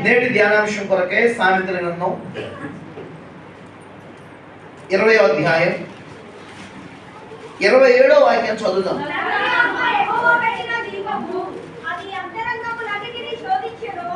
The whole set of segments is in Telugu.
నేటి ధ్యానాంశం కొరకే సామెతల గ్రంథం 20వ అధ్యాయం 27వ వాక్యం చదువుదాం.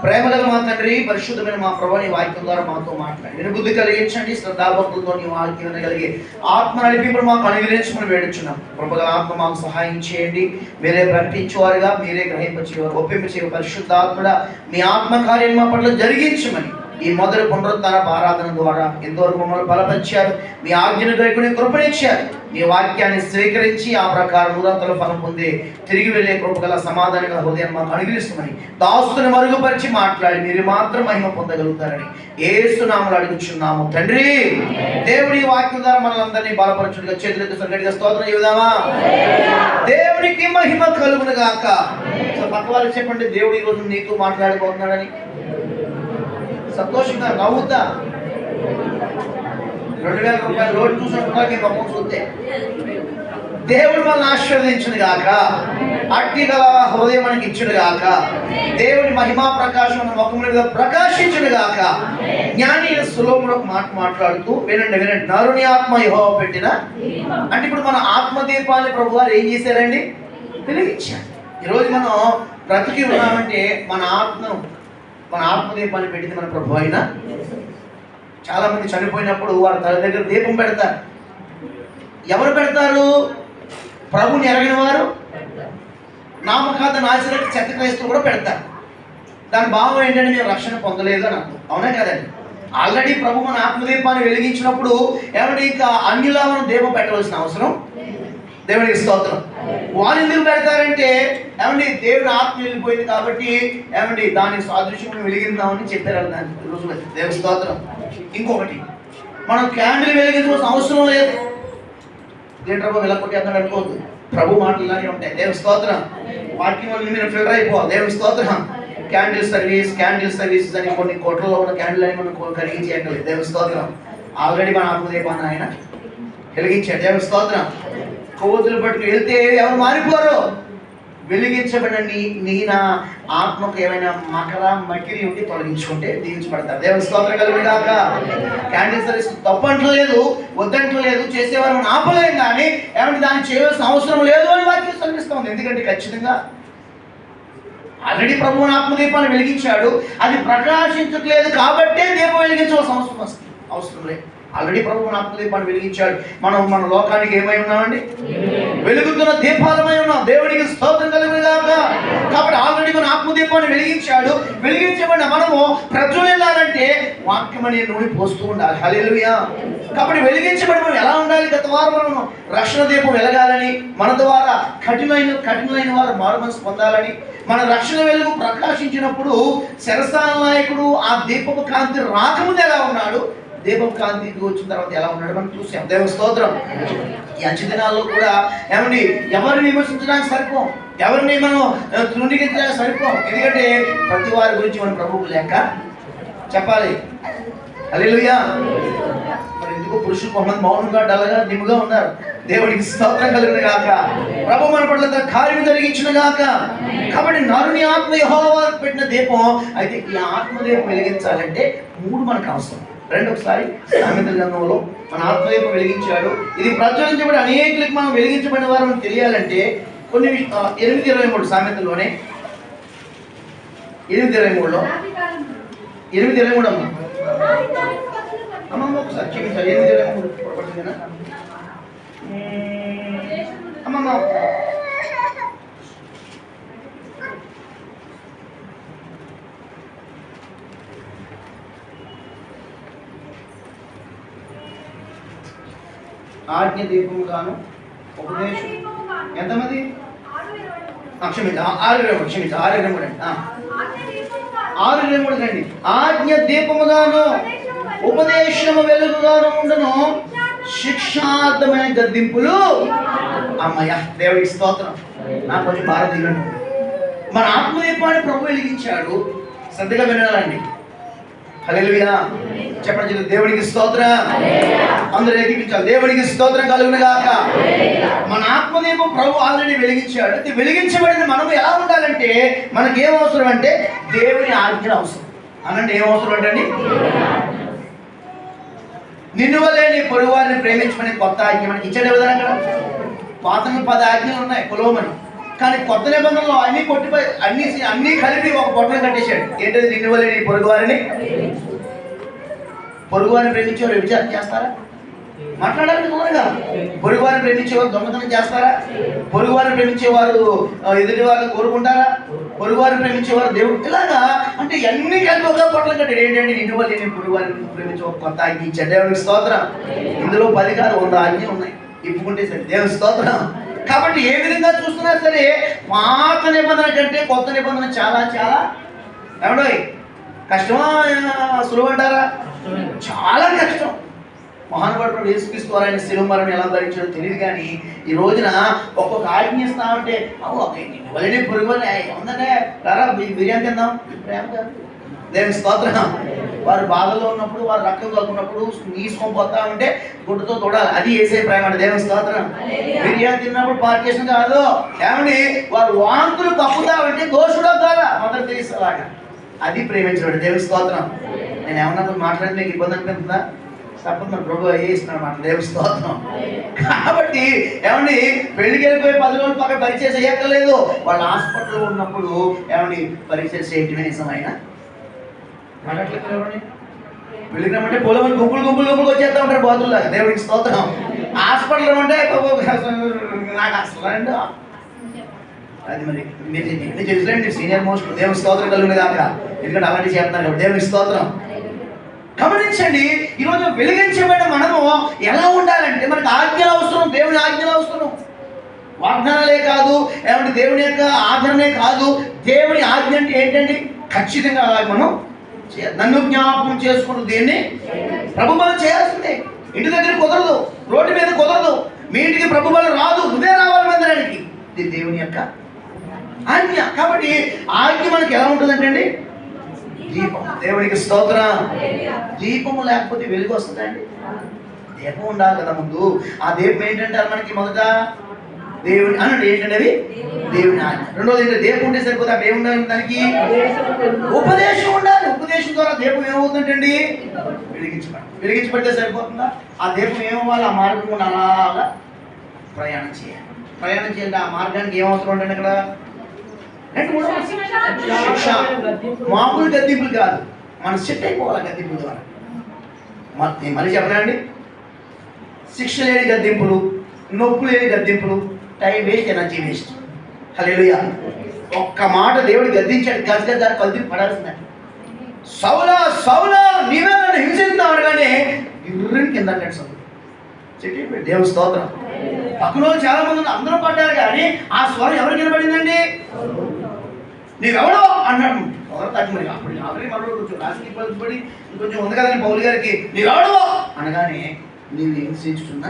ప్రేమగల మా తండ్రి, పరిశుద్ధమైన మా ప్రభువు, నీ వాక్యం ద్వారా మాతో మాట్లాడి వినుబుద్ధి కలిగించండి. శ్రద్ధాభక్తులతో నీ వాక్యం కలిగి ఆత్మ నడిపింపుడు మాకు అనుగ్రహించమని వేడుచున్నాం. ప్రభుగల ఆత్మ మాకు సహాయం చేయండి. మీరే ప్రకటించేవారుగా, మీరే గ్రహింపచేవారు, ఒప్పింపచేయ పరిశుద్ధాత్ముడా మీ ఆత్మకార్యం మా పట్ల జరిగించమని ఈ మొదటి పునరుత్థాన ఆరాధన ద్వారా ఎంతవరకు మమ్మల్ని బలపరిచారు, మీ ఆజ్ఞను గైకొని కృపనిచ్చారు. మీ వాక్యాన్ని స్వీకరించి ఆ ప్రకారం నూరంతల ఫలం పొంది తిరిగి వెళ్ళే కృపగల సమాధానంగా హృదయం మాకు అనుగ్రహిస్తామని దాస్తుని మరుగుపరిచి మాట్లాడి మీరు మాత్రం మహిమ పొందగలుగుతారని యేసు నామములో అడుగుచున్నాము తండ్రి. దేవుడి వాక్యం ద్వారా మనల్ని బలపరచుడుగా చేతులెత్తి సంగటిగా స్తోత్రం చెబుదామా. దేవునికి మహిమ కలుగును గాక. పక్క వాళ్ళకి చెప్పండి, దేవుడు ఈరోజు నీతో మాట్లాడిపోతున్నాడని. సంతోషంగా నవ్వుతా. 2000 రూపాయలు రోడ్డు చూసినట్టుగా మొక్కం చూస్తే దేవుడు మనల్ని ఆశీర్వదించును గాక. అట్టి గల హృదయం మనకి ఇచ్చును గాక. దేవుడి మహిమా ప్రకాశం మన ముఖం మీద ప్రకాశించును గాక. జ్ఞాని సులోములో ఒక మాట మాట్లాడుతూ వినండి. నరుని ఆత్మ యెహోవా పెట్టిన, అంటే ఇప్పుడు మన ఆత్మదీపాన్ని ప్రభు వారు ఏం చేశారండి? వెలిగించారు. ఈరోజు మనం బ్రతికి ఉన్నామంటే మన ఆత్మదీపాన్ని పెట్టింది మన ప్రభు అయినా. చాలా మంది చనిపోయినప్పుడు వారి తల దగ్గర దీపం పెడతారు. ఎవరు పెడతారు? ప్రభుని ఎరగిన వారు, నామకాత నాశనకి చెత్త క్రైస్తవులు కూడా పెడతారు. దాని భావం ఏంటంటే మేము రక్షణ పొందలేదు అని అర్థం. అవునా కదండి? ఆల్రెడీ ప్రభు మన ఆత్మదీపాన్ని వెలిగించినప్పుడు ఏమంటే ఇంకా అన్యులా మనం దీపం పెట్టవలసిన అవసరం. దేవునికి స్తోత్రం. వాళ్ళు ఎందుకు పెడతారంటే ఏమండి దేవుని ఆత్మ వెళ్ళిపోయింది కాబట్టి ఏమండి దానికి సాదృశ్యం వెలిగిద్దామని చెప్పారు దాని రోజు. దేవుని స్తోత్రం. ఇంకొకటి, మనం క్యాండిల్ వెలిగించాల్సిన అవసరం లేదు. దేంట్లో వెలకొట్టి అన్నాడు అనుకోవద్దు. ప్రభు మాటలు ఇలాగే ఉంటాయి. దేవుని స్తోత్రం. వాక్యం వల్ల మీరు ఫిల్టర్ అయిపోవాలి. దేవుని స్తోత్రం. క్యాండిల్ సర్వీస్ అని కొన్ని కోట్లలో ఉన్న క్యాండిల్ అని మనం కలిగించేయట్లేదు. దేవుని స్తోత్రం. ఆల్రెడీ మన ఆత్మదీపాన్ని ఆయన వెలిగించాడు. దేవుని స్తోత్రం. కొవ్వొత్తులు పట్టుకు వెళ్తే ఎవరు మారిపోరు. వెలిగించబడిన నీ నా ఆత్మకు ఏమైనా మకిరి ఉండి తొలగించుకుంటే దీవించబడతారు. దేవుని స్తోత్రం కలుగును గాక. క్యాండిల్ సర్వీస్ తప్పంటలేదు, వద్దంటలేదు, చేసేవారు మనం ఆపలేం. కానీ ఏమంటే దాన్ని చేయవలసిన అవసరం లేదు అని వాక్యం శ్రమిస్తుంది. ఎందుకంటే ఖచ్చితంగా ఆల్రెడీ ప్రభువుని ఆత్మదీపాన్ని వెలిగించాడు. అది ప్రకాశించట్లేదు కాబట్టే దీపం వెలిగించవలసిన అవసరం లేదు. ఆల్రెడీ ప్రభువుని ఆత్మదీపాన్ని వెలిగించాడు. మనం మన లోకానికి ఏమై ఉన్నామండి? వెలుగుతున్న దీపాలమై ఉన్నాం. దేవునికి స్తోత్రం కలుగును గాక. కాబట్టి ఆల్రెడీ మన ఆత్మదీపాన్ని వెలిగించాడు. వెలిగించబడిన మనము ప్రజ్వలిల్లాలంటే వాక్యం అనే నూనె పోస్తూ ఉండాలి. హల్లెలూయా. కాబట్టి వెలిగించబడి మనం ఎలా ఉండాలి? గత వారం మనం రక్షణ దీపం వెలగాలని, మన ద్వారా కఠినమైన వారు మారుమనసు పొందాలని, మన రక్షణ వెలుగు ప్రకాశించినప్పుడు శరసాల నాయకుడు ఆ దీపపు కాంతి రాకముందు ఎలా ఉన్నాడు, దీపం కాంతికి వచ్చిన తర్వాత ఎలా ఉన్నాడు మనం చూసాం. దేవుని స్తోత్రం. ఈ అంచె దినాల్లో కూడా ఏమండి ఎవరిని విమర్శించడానికి సరిపోం, ఎవరిని మనం తృణీకరించడానికి సరిపోం. ఎందుకంటే ప్రతి వారి గురించి మన ప్రభువుకు లెక్క చెప్పాలి. హల్లెలూయా. మరి ఎందుకు పురుషులు కొంతమంది మౌనంగా డల్గా నిమ్ముగా ఉన్నారు. దేవుడికి స్తోత్రం కలుగును గాక. ప్రభు మన పట్ల కార్యం జరిగించును గాక. కాబట్టి నరుని ఆత్మ యెహోవా పెట్టిన దీపం. అయితే ఈ ఆత్మదీపం వెలిగించాలంటే 3 మనకు అవసరం. ఒకసారి సామెతల గ్రంథంలో మన ఆత్మదీపం వెలిగించాడు. ఇది ప్రజ్వలించబడి అనేకులకు మనం వెలిగించబడిన వారు మనకు తెలియాలంటే కొన్ని 8:23 సామెతల్లోనే 8:23లో 8:23 అమ్మ ఒకసారి క్షమించాలి. 8:23 అమ్మమ్మ ఆజ్ఞ దీపము గాను ఉపదేశం ఎంతమంది? క్షమించండి 6:23 రండి. ఆజ్ఞ దీపముగాను ఉపదేశము వెలుగుగాను ఉండను, శిక్షార్థమైన గద్దింపులు. అమ్మయ్య దేవుడికి స్తోత్రం. నాకు కొంచెం భారత దిగండి. మన ఆత్మదీపాన్ని ప్రభు వెలిగించాడు. శ్రద్ధగా వినాలండి. హల్లెలూయా. చెప్పండి దేవుడికి స్తోత్రం. అందరూ ఏకీపించాలి. దేవుడికి స్తోత్రం కలుగును గాక. మన ఆత్మదీపం ప్రభు ఆల్రెడీ వెలిగించాడు. వెలిగించబడిన మనం ఎలా ఉండాలంటే మనకేం అవసరం అంటే దేవుని ఆజ్ఞ అవసరం. అనండి ఏం అవసరం అంటండి? నిన్ను వలే నీ పొరుగు వారిని ప్రేమించమని కొత్త ఆజ్ఞ మనకి ఇచ్చాడు కదా. అక్కడ పాత 10 ఆజ్ఞలు ఉన్నాయి కొలవమని, కానీ కొత్త నిబంధనలో అన్ని కొట్టిపోయి అన్ని కలిపి ఒక పొట్టలు కట్టేశాడు. ఏంటది? నిన్ను వలే నీ పొరుగు వారిని ప్రేమించేవారు వ్యభిచారం చేస్తారా? మాట్లాడాలి దూరంగా. పొరుగు వారిని ప్రేమించేవారు దొంగతనం చేస్తారా? పొరుగు వారిని ప్రేమించేవారు ఎదుటి వారిని కోరుకుంటారా? పొరుగు వారిని ప్రేమించేవారు దేవుడు. ఇలాగా అంటే అన్ని కలిపి ఒక పొట్టలు కట్టాడు. ఏంటంటే నిన్ను వల్ల నేను పొరుగు వారిని ప్రేమించే ఒక కొత్త ఆజ్ఞ ఇచ్చాడు. దేవునికి స్తోత్రం. ఇందులో 10 కాదు 100 ఆజ్ఞలు ఉన్నాయి. ఇప్పుకుంటే సరే దేవుని స్తోత్రం. కాబట్టి ఏ విధంగా చూస్తున్నా సరే పాత నిబంధన కంటే కొత్త నిబంధన చాలా చాలా ఏమండో కష్టమా సులువు అంటారా? చాలా కష్టం. మహానుభావుడు యేసుక్రీస్తు ఆయన శిలువ మరణం ఎలా భరించాడో తెలియదు, కానీ ఈ రోజున ఒక్కొక్క ఆజ్ఞ ఇస్తామంటే వాళ్ళని పొరుగు ఉందంటే రారా బిర్యానీ తిందాం, ప్రేమ కాదు. దేవుని స్తోత్రం. వారు బాధలో ఉన్నప్పుడు, వారు రక్తం కలుపుకున్నప్పుడు నీసుకొని పోతా ఉంటే గుడ్డతో తోడాలి. అది వేసే ప్రేమ అంటే. దేవుని స్తోత్రం. బిర్యానీ తిన్నప్పుడు పార్కేషన్ కాదు. ఏమండి వారు వాంతులు కప్పుతా ఉంటే దోషుడో కాదా మొదటి తెలిసేలాగా అది ప్రేమించడం. దేవుని స్తోత్రం. నేను ఏమన్నా మాట్లాడితే మీకు ఇబ్బంది అనిపిస్తుందా? తప్పదు, మన ప్రభు అయ్యే ఇస్తున్నాడు మాట. దేవుని స్తోత్రం. కాబట్టి ఏమండి పెళ్లికి వెళ్ళిపోయి 10 రోజులు పక్కన పరిచయం చేయక్కర్లేదు. వాళ్ళు హాస్పిటల్లో ఉన్నప్పుడు ఏమండి పరిచయం చేయటమే నిజమైన మాట్లాడలేదు. పెళ్లికి రమ్మంటే పొలం గుంపులు వచ్చేస్తా ఉంటారు బాతుల్లాగా. దేవుడికి స్తోత్రం. హాస్పిటల్లో ఉంటే నాకు అసలు అది మరి మీరు తెలుసులేండి సీనియర్ మోస్ట్. దేవుని స్తోత్రం కలిగిన దాకా, ఎందుకంటే అలాంటి చేస్తున్నారు కాబట్టి. దేవుని స్తోత్రం. గమనించండి, ఈరోజు వెలిగించబడిన మనము ఎలా ఉండాలంటే మనకు ఆజ్ఞలు అవసరం, దేవుని ఆజ్ఞలు అవసరం. వాగ్దానాలే కాదు, ఏమంటే దేవుని యొక్క ఆదరణే కాదు, దేవుని ఆజ్ఞ అంటే ఏంటండి? ఖచ్చితంగా మనం నన్ను జ్ఞాపకం చేసుకున్న దేన్ని ప్రభు బలం చేయాల్సిందే. ఇంటి దగ్గర కుదరదు, రోడ్డు మీద కుదరదు, మీ ఇంటికి ప్రభు బలం రాదు, నువ్వే రావాలి మందిరానికి. ఇది దేవుని యొక్క ఆజ్ఞ. కాబట్టి ఆజ్ఞ మనకి ఎలా ఉంటుందంటే దీపం. దేవునికి స్తోత్రం. దీపము లేకపోతే వెలుగు వస్తుందండి? దీపం ఉండాలి కదా ముందు. ఆ దీపం ఏంటంటే మనకి మొదట దేవుని అన్నాడు. ఏంటంటే అవి దేవుని ఆజ్ఞ. రెండోది ఏంటంటే దీపం ఉంటే సరిపోతే అక్కడ ఏముండాలి? దానికి ఉపదేశం ఉండాలి. ఉపదేశం ద్వారా దీపం ఏమవుతుందండి? వెలిగించబడితే సరిపోతుందా? ఆ దీపం ఏమవ్వాలి? ఆ మార్గం అలాగా ప్రయాణం చేయాలి. ప్రయాణం చేయాలి. ఆ మార్గానికి ఏమవసరం ఉండండి అక్కడ? శిక్ష. మామూలు గద్దింపులు కాదు, మనం సెట్ అయిపోవాలి గద్దింపుల ద్వారా. నేను మళ్ళీ చెప్పనండి, శిక్ష లేని గద్దింపులు, నొప్పు లేని గద్దింపులు టైం వేస్ట్, ఎనర్జీ వేస్ట్. హల్లెలూయా. ఒక్క మాట దేవుడు గద్దించాడు, గజగజ కల్తీ పడాల్సిందే. సౌలా సౌలా నీవే నన్ను హింసిస్తావు కానీ ఇర్రని కింద సౌలు చెట్టి. దేవుని స్తోత్రం. పక్కన చాలా మంది అందరూ పడ్డారు, కానీ ఆ స్వరం ఎవరికి వినపడిందండి? నీవెవడో అన్నాడు. ఎవరు తగ్గి మరి అప్పుడు ఆల్రెడీ మనలో కొంచెం రాజకీయ పడి కొంచెం ఉంది కదండి పౌలు గారికి. నీవెవడో అనగానే నీవు హింసించుతున్నా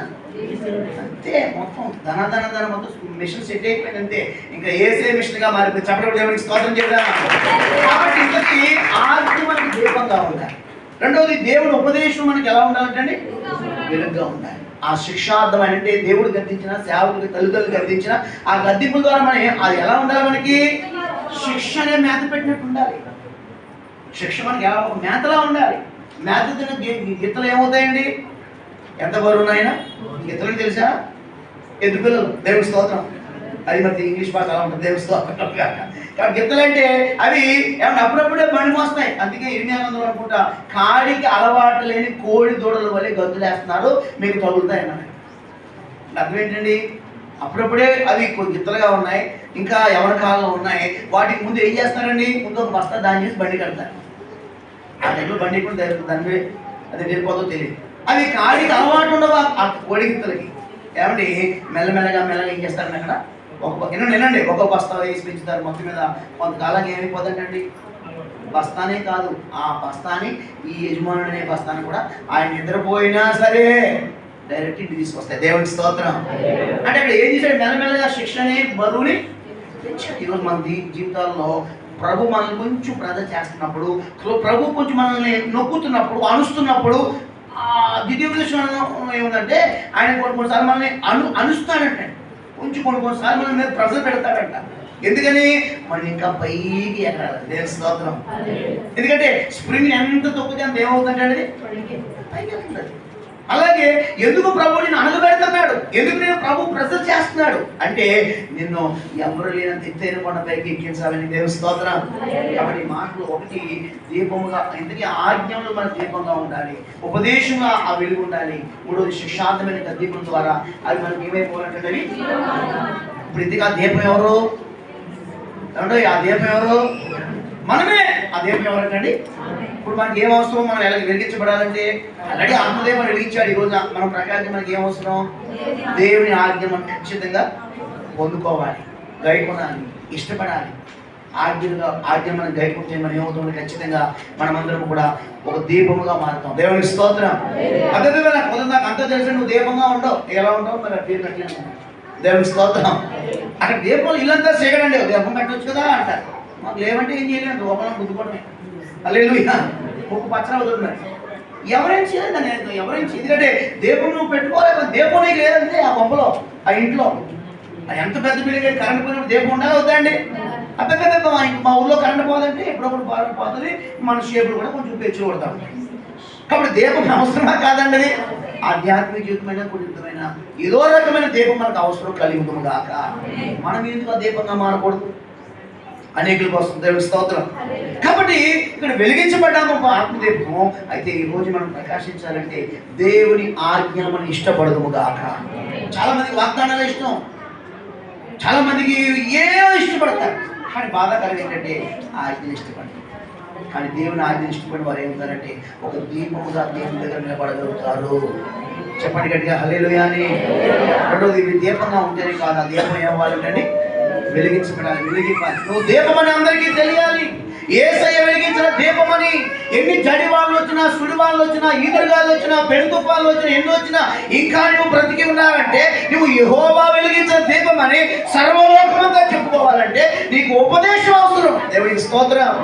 అంతే. మొత్తం ధన మొత్తం మిషన్ సెట్ అయిపోయింది అంతే. ఇంకా ఏసే మిషన్ గా మారిపోయింది. చెప్పడం దేవునికి స్తోత్రం చేయడం. కాబట్టి ఇంతకీ ఆజ్ఞ మనకి దీపంగా ఉండాలి. రెండవది దేవుని ఉపదేశం మనకి ఎలా ఉండాలంటే వెలుగుగా ఉండాలి. ఆ శిక్షార్థం అంటే దేవుడు గద్దించిన, సేవకుడికి తల్లిదండ్రులు గద్దించిన ఆ గద్దింపుల ద్వారా మనం అది ఎలా ఉండాలి? మనకి శిక్ష అనే మేత పెట్టినట్టు ఉండాలి. శిక్ష మనకి ఎలా మేతలా ఉండాలి. మేత తిన్న గిత్తలు ఏమవుతాయండి? ఎంత బరువు ఉన్నాయన గిత్తలు తెలుసా? ఎద్దు పిల్లలు. దేవుని స్తోత్రం. అది మరి ఇంగ్లీష్ భాష అలా ఉంటుంది. దేవుని స్తోత్రం. కాబట్టి గిత్తలు అంటే అవి ఏమన్నా అప్పుడప్పుడే బండి మోస్తాయి. అందుకే 800 అనుకుంటా కాడికి అలవాటు లేని కోడి దూడల వల్లే గద్దులు వేస్తున్నారు, మీకు తగులుతాయి అన్నారు. అర్థం ఏంటండి? అప్పుడప్పుడే అవి కొన్ని గిత్తలుగా ఉన్నాయి, ఇంకా ఎవరి కాలంలో ఉన్నాయి. వాటికి ముందు ఏం చేస్తారండి? ముందు ఒక బస్తా దాన్ని చేసి బండి కడతారు. ఆ దగ్గర బండి కూడా దాని అది వెళ్ళిపోతో తెలియదు. అవి కాడికి అలవాటు ఉండవు ఆ కోడి గిత్తలకి. ఏమండి మెల్లమెల్లగా ఏం చేస్తారండి అక్కడ వినండి ఒక బస్తా వేసి పెంచుతారు. మొత్తం మీద కొంతకాలంగా ఏమైపోతుందండి? బస్తానే కాదు, ఆ బస్తాని ఈ యజమానుడు అనే బస్తాన్ని కూడా ఆయన నిద్రపోయినా సరే డైరెక్ట్ ఇంటికి తీసుకొస్తాయి. దేవునికి స్తోత్రం. అంటే అక్కడ ఏం చేశాడు? మెల్లమెల్లగా శిక్షని బరువుని పెంచాడు. ఈరోజు మన జీవితాల్లో ప్రభు మనల్ని కొంచెం బ్రదర్ చేస్తున్నప్పుడు, ప్రభు కొంచెం మనల్ని నొక్కుతున్నప్పుడు, అనుస్తున్నప్పుడు ద్వితీయోపదేశం ఏముందంటే ఆయన కొన్నిసార్లు మనల్ని అనుస్తాడంటే కొంచెం కొన్నిసార్లు మన మీద ప్రెజర్ పెడతాడంట. ఎందుకని మనం ఇంకా పైకి ఎక్కడాలి. దేవుని స్తోత్రం. ఎందుకంటే స్ప్రింగ్ ఎంత తొక్కితే అంత ఏమవుతుందంటే అది పైకి వెళ్తుంది. అలాగే ఎందుకు ప్రభు నిన్ను అనగబెడుతున్నాడు, ఎందుకు నేను ప్రభు ప్రెజర్ చేస్తున్నాడు అంటే నిన్ను ఎవరు లేనంత ఎత్తైన కొండపైకి ఎక్కించాలని. దేవుని స్తోత్రం. కాబట్టి మాటలు ఒకటి దీపముగా, ఎందుకంటే ఆజ్ఞలు మన దీపంగా ఉండాలి, ఉపదేశంగా ఆ వెలుగు ఉండాలి. మూడోది శిక్షార్థమైన దీపం ద్వారా అవి మనకి ఏమైపోవాలంటే ఇప్పుడు ఇందుకు ఆ దీపం ఎవరు అంటే ఆ దీపం ఎవరు? మనమే. ఆ దీపం ఎవరంటండి? ఇప్పుడు మనకి ఏం అవసరం? మనం ఎలా వెలిగించబడాలంటే ఆల్రెడీ ఆత్మదేవం వెలిగించాడు. ఈరోజు మన ప్రకారం మనకి ఏం అవసరం? దేవుని ఆజ్ఞ మనం ఖచ్చితంగా పొందుకోవాలి, గైకొనాలి, ఇష్టపడాలి. ఆజ్ఞ మనం గైకుంటే మనం ఏమవుతుంది? ఖచ్చితంగా మనమందరం కూడా ఒక దీపముగా మారుతాం. దేవుని స్తోత్రం. అదే నాకు నాకు అంతా తెలిసి నువ్వు దీపంగా ఉండవు, ఎలా ఉండవు మరి పేరు కట్టినా. దేవుని స్తోత్రం. అక్కడ దీపం ఇల్లంతా చేయడండి, దీపం కట్టవచ్చు కదా అంటారు. మాకు లేవంటే ఏం చేయలేదు, లోపల గుద్దుకోవడమే. హల్లెలూయా. ఒక పచ్చన వదులుతున్నాడు. ఎవరేం చేయలేదు దాన్ని, ఎవరేం చేయదు. ఎందుకంటే దీపం నువ్వు పెట్టుకోలేదు, దీపం నీకు లేదంటే ఆ పంపలో ఆ ఇంట్లో ఎంత పెద్ద బిల్డింగ్ కరెంట్ పోయినప్పుడు దీపం ఉండాలి వద్దండి. అబ్బెబ్బెబ్బ మా ఊళ్ళో కరెంట్ పోదంటే ఎప్పుడప్పుడు పోతుంది, మన షేపులు కూడా కొంచెం పెంచు కొడతాం. కాబట్టి దీపం అవసరమా కాదండి. అది ఆధ్యాత్మిక జీవితమైన కుటుంబమైన ఏదో రకమైన దీపం మనకు అవసరం కలిగి గాక. మనం ఎందుకు ఆ దీపంగా మారకూడదు? అనేకుల కోసం. దేవుని స్తోత్రం. కాబట్టి ఇక్కడ వెలిగించబడ్డాము ఆత్మదీపము. అయితే ఈ రోజు మనం ప్రకాశించాలంటే దేవుని ఆజ్ఞను మనం ఇష్టపడదుము గాక. చాలా మందికి వాగ్దానాలు ఇష్టం, చాలా మందికి ఏమో ఇష్టపడతారు, కానీ బాధాకరం ఏంటంటే ఆజ్ఞను ఇష్టపడతారు. కానీ దేవుని ఆజ్ఞను ఇష్టపడిన వారు ఏమవుతారంటే ఒక దీపముగా దేవుని దగ్గర నిలబడగలుగుతారు. చెప్పండి గట్టిగా హల్లెలూయా అని. రెండోది దీపంగా ఉంటేనే కాదు, ఆ దీపం ఏమవ్వాలంటే వెలిగించబడాలి, వెలిగించాలి. నువ్వు దీపమని అందరికీ తెలియాలి. యేసయ్య వెలిగించిన దీపమని. ఎన్ని జడి వాళ్ళు వచ్చినా, సుడి వాళ్ళు వచ్చినా, ఈదురుగాలు వచ్చినా, పెనుతుఫాన్లు వచ్చినా, ఎన్ని వచ్చినా ఇంకా నువ్వు బ్రతికి ఉన్నావంటే నువ్వు యెహోవా వెలిగించిన దీపమని సర్వలోకమంతా చెప్పుకోవాలంటే నీకు ఉపదేశం అవసరం. దేవుడికి స్తోత్రం.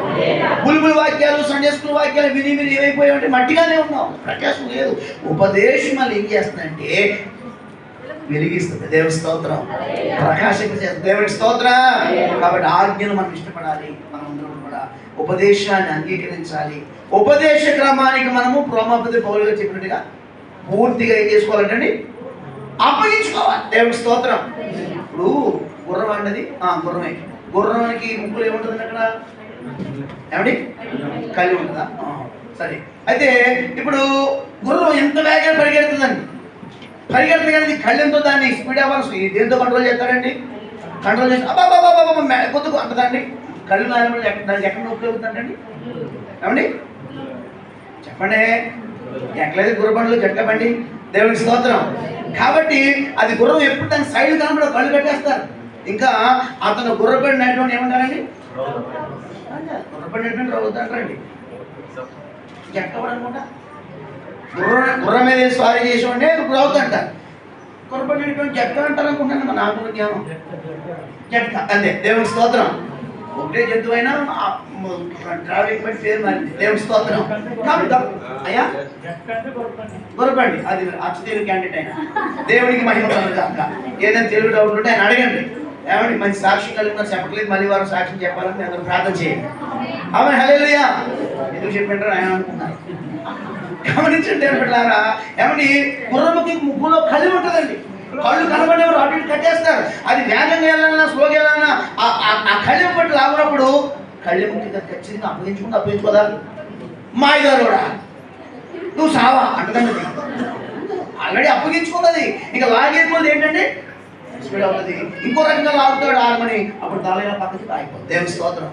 బుల్బుల్ వాక్యాలు, సండే స్కూల్ వాక్యాలు విని విని ఏమైపోయావంటే మట్టిగానే ఉన్నావు, ప్రకాశం లేదు. ఉపదేశం వల్ల ఏం చేస్తుందంటే వెలిగిస్తుంది. దేవుడి స్తోత్రం. ప్రకాశింపజేస్తుంది. దేవుడి స్తోత్రం. కాబట్టి ఆజ్ఞను మనం ఇష్టపడాలి. మనం అందరం కూడా ఉపదేశాన్ని అంగీకరించాలి. ఉపదేశ క్రమానికి మనము ప్రోమపతి పౌలుగా చెప్పినట్టుగా పూర్తిగా ఏం చేసుకోవాలంటే అప్పగించుకోవాలి. దేవుడి స్తోత్రం. ఇప్పుడు గుర్రం అన్నది గుర్రమే. గుర్రానికి ముక్కులు ఏముంటుంది అక్కడ? ఏమండి? కలిగి ఉంటుందా? సరే. అయితే ఇప్పుడు గుర్రం ఎంత వేగంగా పరిగెడుతుందండి, పరిగెడుతుంది కానీ కళ్ళెంతో దాన్ని స్పీడ్ అవ్వాలి. దేంతో కంట్రోల్ చేస్తాడండి? కంట్రోల్ చేసి అబ్బాబాబా కొద్దుకు అంటదండి. కళ్ళు దానికి ఎక్కడ నొప్పి అవుతుందండి? ఏమండి చెప్పండి. ఎక్కలేదు గుర్రబండ్లు జట్కబండి. దేవుని స్తోత్రం. కాబట్టి అది గుర్రం ఎప్పుడు దాని సైడ్ కనబడ కళ్ళు కట్టేస్తారు. ఇంకా అతను గుర్రబండి నడిపి ఏమంటారండి? గుర్రబండి నడిపి రవ్వుతా అంటారండి. జట్కబడి అనుకుంటా గుర్రం మీద స్వారీ చేసి ఉంటే రవ్వుతంట. గుర్రబండి నడిపి జట్క అంటారు అనుకుంటాను. నాకు జ్ఞానం జట్క అంతే. దేవుని స్తోత్రం. ఒకటే జంతువు అయినా ట్రావెలింగ్ బట్టి పేరు మారింది. దేవుని స్తోత్రం. కాబట్టి అయ్యా గుర్రబండి అది అచ్చతేలు క్యాండిడేట్ అయినా దేవునికి మహిమ కలుగుగాక. ఏదైనా తెలుగు డౌట్ ఉంటే ఆయన అడగండి. ఏమండి మంచి సాక్షి కలిగిన చెప్పట్లేదు, మళ్ళీ వారు సాక్ష్యం చెప్పాలని అందరూ ప్రార్థన చేయండి. అవును హల్లెలూయా. ఎందుకు చెప్పింటారు ఆయన అనుకున్నారు. గమనించండి బిడ్డలారా. ఏమండి గుర్రముకి ముగ్గులో కళ్ళు ఉంటుందండి. కళ్ళు కనబడేవారు అటు ఇటు కట్టేస్తారు. అది వేగంగా వెళ్ళాలన్నా స్లోగా వెళ్ళాలన్నా ఆ కళ్ళెం బట్టి లాగునప్పుడు కళ్ళెముకి ఖచ్చితంగా అప్పగించుకోదా? మాయదారుడా నువ్వు సావా అంటదండి. ఆల్రెడీ అప్పగించుకున్నది. ఇక లాగేది ఏంటంటే స్పీడ్ అవుతుంది. ఇంకో రకంగా లాగుతాడు ఆగమని, అప్పుడు తలైనా పక్కకి ఆగిపోతుంది. దేవుని స్తోత్రం.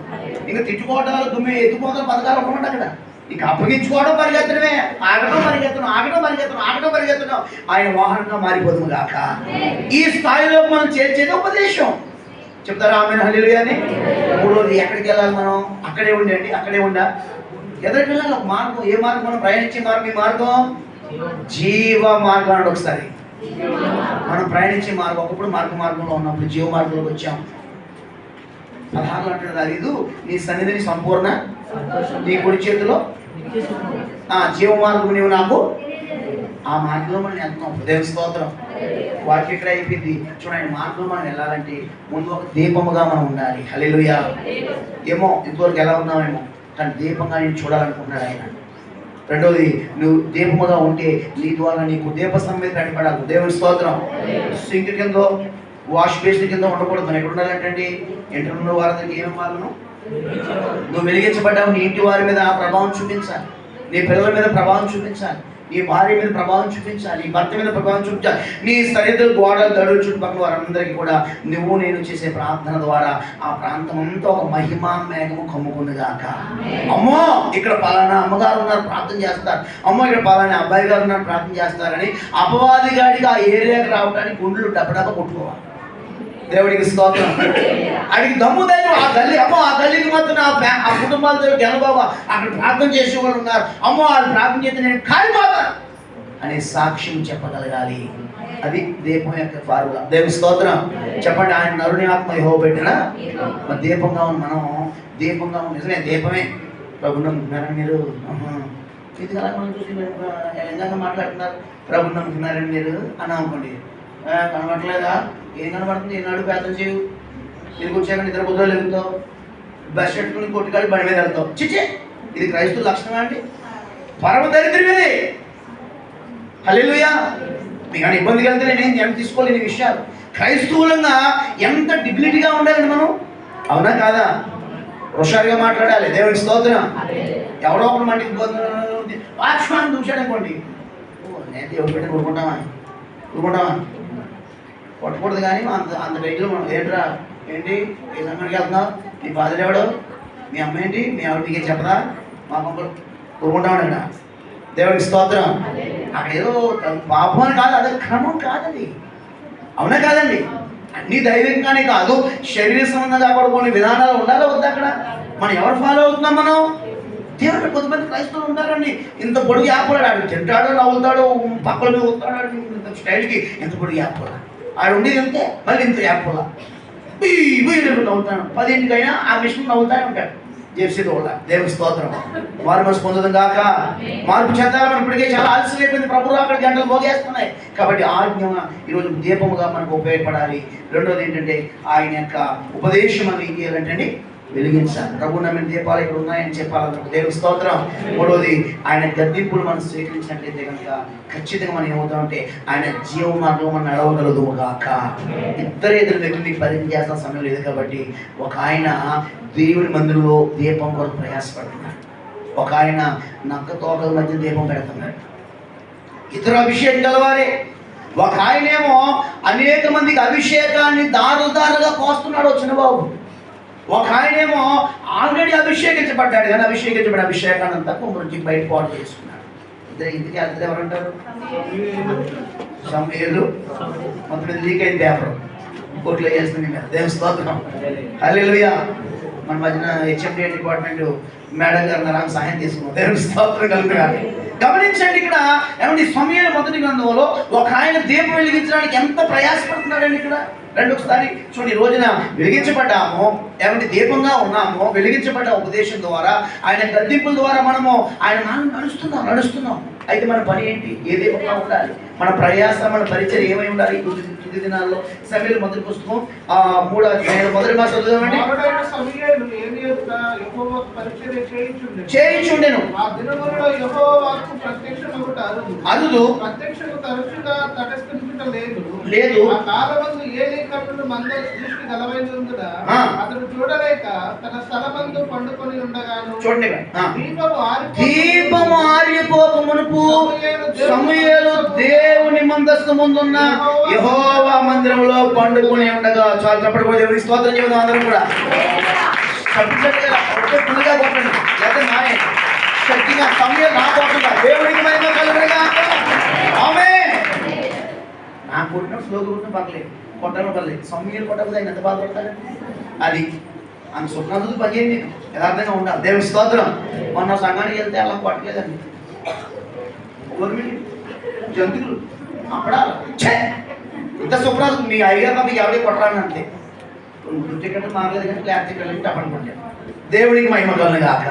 ఇంకా తిట్టుకోవటాలు దుమ్మి ఎత్తుకోవడం పథకాలు ఉండమంట అక్కడ. ఇక అప్పగించుకోవడం పరిగెత్తడమే, ఆగడం పరిగెత్తడం ఆయన వాహనంగా మారిపోతుంది గాక. ఈ స్థాయిలో మనం చేర్చేది ఉపదేశం. చెప్తారా ఆమెను హల్లెలూయా అని? మూడోది ఎక్కడికి వెళ్ళాలి? మనం అక్కడే ఉండండి, అక్కడే ఉండా. ఎక్కడికి వెళ్ళాలి? ఒక మార్గం. ఏ మార్గం? మనం ప్రయాణించే మార్గం. ఈ మార్గం జీవ మార్గం అన్నాడు. ఒకసారి మనం ప్రయాణించే మార్గం. ఒకప్పుడు మార్గంలో ఉన్నప్పుడు జీవ మార్గంలోకి వచ్చాం. 16 అంటాడు దావీదు, నీ సన్నిధిని సంపూర్ణ నీ కుడి చేతిలో జీవ మార్గం నీవు నాకు. ఆ మార్గంలో మనం వెళ్తున్నాం. దేవుని స్తోత్రం. వాక్యం ఇక్కడ అయిపోయింది. చూడండి, మార్గంలో మనం వెళ్ళాలంటే ముందు ఒక దీపముగా మనం ఉండాలి. హల్లెలూయా. ఏమో ఇంతవరకు ఎలా ఉన్నామేమో, కానీ దీపంగా నేను చూడాలనుకుంటున్నాడు ఆయన. రెండోది, నువ్వు దీపముగా ఉంటే నీ ద్వారా నీకు దీపస్తంభం మీద కనపడాలి. దేవుని స్తోత్రం. సింక్ కింద, వాష్ బేసిన్ కింద ఉండకూడదు. మనం ఎక్కడ ఉండాలంటే ఇంటర్నల్ వారికి ఏమేమి వాళ్ళను నువ్వు వెలిగించబడ్డావు. నీ ఇంటి వారి మీద ఆ ప్రభావం చూపించాలి, నీ పిల్లల మీద ప్రభావం చూపించాలి, నీ భార్య మీద ప్రభావం చూపించాలి, నీ భర్త మీద ప్రభావం చూపించాలి. నీ సరిహద్దు గోడలు దడులు చుట్టుపక్కల వారందరికీ కూడా నువ్వు నేను చేసే ప్రార్థన ద్వారా ఆ ప్రాంతం అంతా ఒక మహిమా మేఘము కమ్ముకుందిగాక. అమ్మో ఇక్కడ పలానా అమ్మగారు ఉన్నారు ప్రార్థన చేస్తారు, అమ్మో ఇక్కడ పలానా అబ్బాయి గారు ఉన్నారు ప్రార్థన చేస్తారని అపవాది గాడికి ఆ ఏరియాకి రావడానికి గుండెలు డబ్బడబ్బ కొట్టుకోవాలి. దేవుడికి స్తోత్రం. అడిగి దమ్ము ధైర్యం ఆ గల్లీ, అమ్మో ఆ గల్లీకి మాత్రం ఆ కుటుంబాలతో గెలబాబా అక్కడ ప్రార్థన చేసే వాళ్ళు ఉన్నారు, అమ్మో వాళ్ళు ప్రార్థన చేస్తే నేను కాలిపోతాను అనే సాక్ష్యం చెప్పగలగాలి. అది దీపం యొక్క ఫార్ములా. దేవుని స్తోత్రం. చెప్పండి, ఆయన నరుని ఆత్మ యెహోవా పెట్టిన దీపంగా ఉంది. మనం దీపంగా ఉంది. నిజమే దీపమే. ప్రభు నమ్ముకున్నారని మీరు ఇది కదా మనం చూసి ఎంగా మాట్లాడుతున్నారు. ప్రభు నమ్ముకున్నారని మీరు అని అనుకోండి. కనబడట్లేదా? ఏం కనబడుతుంది? ఏనాడు పేదలు చేయవు. తిరిగి వచ్చాక నిద్ర బుద్ధులు వెళ్తావు, బస్ పెట్టుకుని కొట్టుకాడి బండి మీద వెళ్తావు. చిచ్చే, ఇది క్రైస్తవ లక్షణమా అండి? పరమ దరిద్రం ఇది. హల్లెలూయా. మీకు అని ఇబ్బందికి వెళ్తే నేనేం జనం తీసుకోలేని విషయాలు. క్రైస్తవులంగా ఎంత డిగ్నిటీగా ఉండాలండి మనం, అవునా కాదా? హుషారుగా మాట్లాడాలి. దేవుని స్తోత్రం. ఎవరో ఒకరు మంటికి వాక్ష్మాన్ని చూశాడనుకోండి, నేను దేవుడు పెట్టి ఊరుకుంటామా కొట్టకూడదు. కానీ అంత రైతులు మనం ఏంట్రా ఏంటి ఏ సంఘానికి వెళ్తున్నావు, నీ ఫాదర్ ఎవడు, మీ అమ్మ ఏంటి, మీ ఆవిడ నీకేం చెప్పదా, మా మమ్మల్ని ఊరుకుంటామని అక్కడ. దేవుడికి స్తోత్రం. అక్కడ ఏదో పాపం అని కాదు, అదే క్రమం కాదండి, అవునా కాదండి? అన్ని దైవికంగానే కాదు, శరీర సంబంధంగా కాపాడుకునే విధానాలు ఉండాలి వద్దు. అక్కడ మనం ఎవరు ఫాలో అవుతున్నాం? మనం దేవుడు. కొంతమంది క్రైస్తవులు ఉన్నారండి, ఇంత పొడిగి ఆపలాడు, ఆడు తింటాడు, నవ్వుతాడు, పక్కల మీద వస్తాడు, ఇంత స్టైల్కి ఎంత పొడిగి ఆపలా, ఆడు ఉండేది అంతే, మళ్ళీ ఇంత ఆపలా నవ్వుతాను. 10 ఆ మిషన్ నవ్వుతానే ఉంటాడు జెర్సీ వాళ్ళ. దేవుని స్తోత్రం. వారు మనసు పొందడం కాక మార్పు చెందాలి. మనం ఇప్పటికే చాలా ఆలస్యం అయిపోయింది, ప్రభువు అక్కడ గంటలు పోగేస్తున్నాయి. కాబట్టి ఆజ్ఞ ఈరోజు దీపముగా మనకు ఉపయోగపడాలి. రెండోది ఏంటంటే ఆయన యొక్క ఉపదేశం మనం ఏం చేయాలంటే వెలిగించాలి. ప్రభు నమ్మిన దీపాలు ఇక్కడ ఉన్నాయని చెప్పాలన్నమాట. దేవుని స్తోత్రం. మూడోది, ఆయన గద్దింపులు మనం స్వీకరించినట్లయితే కనుక ఖచ్చితంగా మనం ఏమవుతామంటే ఆయన జీవ మార్గం మనం నడవగలదు కాక. ఇద్దరు వ్యక్తులు పరిచయం చేస్తున్న సమయం లేదు కాబట్టి ఒక ఆయన దేవుని మందిరంలో దీపం కొరకు ప్రయాసపడుతున్నాడు, ఒక ఆయన నక్క తోటల మధ్య దీపం పెడుతున్నాడు. ఇద్దరు అభిషేకం గలవారే. ఒక ఆయనేమో అనేక మందికి అభిషేకాన్ని దారుదారుగా పోస్తున్నాడు వచ్చిన బాబు. ఒక ఆయనేమో ఆల్రెడీ అభిషేకించబడ్డాడు, కానీ అభిషేకించబడి అభిషేకాన్ని అంతా కుమ్మరికి బయట పాటు చేసుకున్నాడు. ఇద్దరు ఇంటికి వెళ్తే ఎవరంటారు? సమయలు మొత్తం లీక్ అయిన పేపర్ కోట్లు వేస్తుంది మీద. దేవుని స్తోత్రం. హల్లెలూయా. మన మధ్యన హెచ్ఎండి డిపార్ట్మెంట్ మేడం గారు నాకు సహాయం తీసుకున్నాం. దేవుని స్తోత్రం కలుగుతారు. గమనించండి, ఇక్కడ ఏమంటే సమయాల మొదటి గ్రంథంలో ఒక ఆయన దీపం వెలిగించడానికి ఎంత ప్రయాసపడుతున్నాడండి. ఇక్కడ ఒకసారి చూడండి, రోజున వెలిగించబడ్డాము, ఏమంటే దీపంగా ఉన్నాము, వెలిగించబడ్డ ఉపదేశం ద్వారా ఆయన గద్దింపుల ద్వారా మనము ఆయన నడుస్తున్నాం. అయితే మన పని ఏంటి? ఏ దీపంగా ఉండాలి? మన ప్రయాస, మన పరిచయం ఏమై ఉండాలి? తుది దినాల్లో సమయలు మొదటి పుస్తకం 3వ అధ్యాయం మొదటి మాట చదువుదామండి. చేయించుండెను అరుదు లేదు. చూడండి, దీపము ఆరిపోక మునుపు సమూయేలు దేవుని మందస్సు ముందున్న యెహోవా మందిరంలో పండుకొని ఉండగా. చాలా చప్పటి కూడా దేవునికి స్తోత్రం చేద్దాం అందరం కూడా. ఫుల్గా కొట్టండి, లేదా నాయ శక్తిగా సమయం రాకుండా దేవునికి మహిమ కలుగునుగా. ఆమేన్. నాకు కొట్టిన స్లోగా కొట్టిన పర్లేదు, కొట్టడం పర్లేదు. సమయం కొట్టకపోతే ఆయన ఎంత బాధపడతారు? అది అంత స్వప్నాలు పనిచేయండి, యథార్థంగా ఉండాలి. దేవుని స్తోత్రం. మొన్న సంఘానికి వెళ్తే అలా కొట్టలేదండి, జంతువులు అప్పడాలి ఇంత స్వప్నాలు. మీ అయ్యాక మీకు ఎవరికి కొట్టరాని అంతే. టికెట్ మారలేదు కానీ క్లాస్ టికెట్ తప్పనుకుంటాను. దేవుడికి మహిమ కలుగును గాక.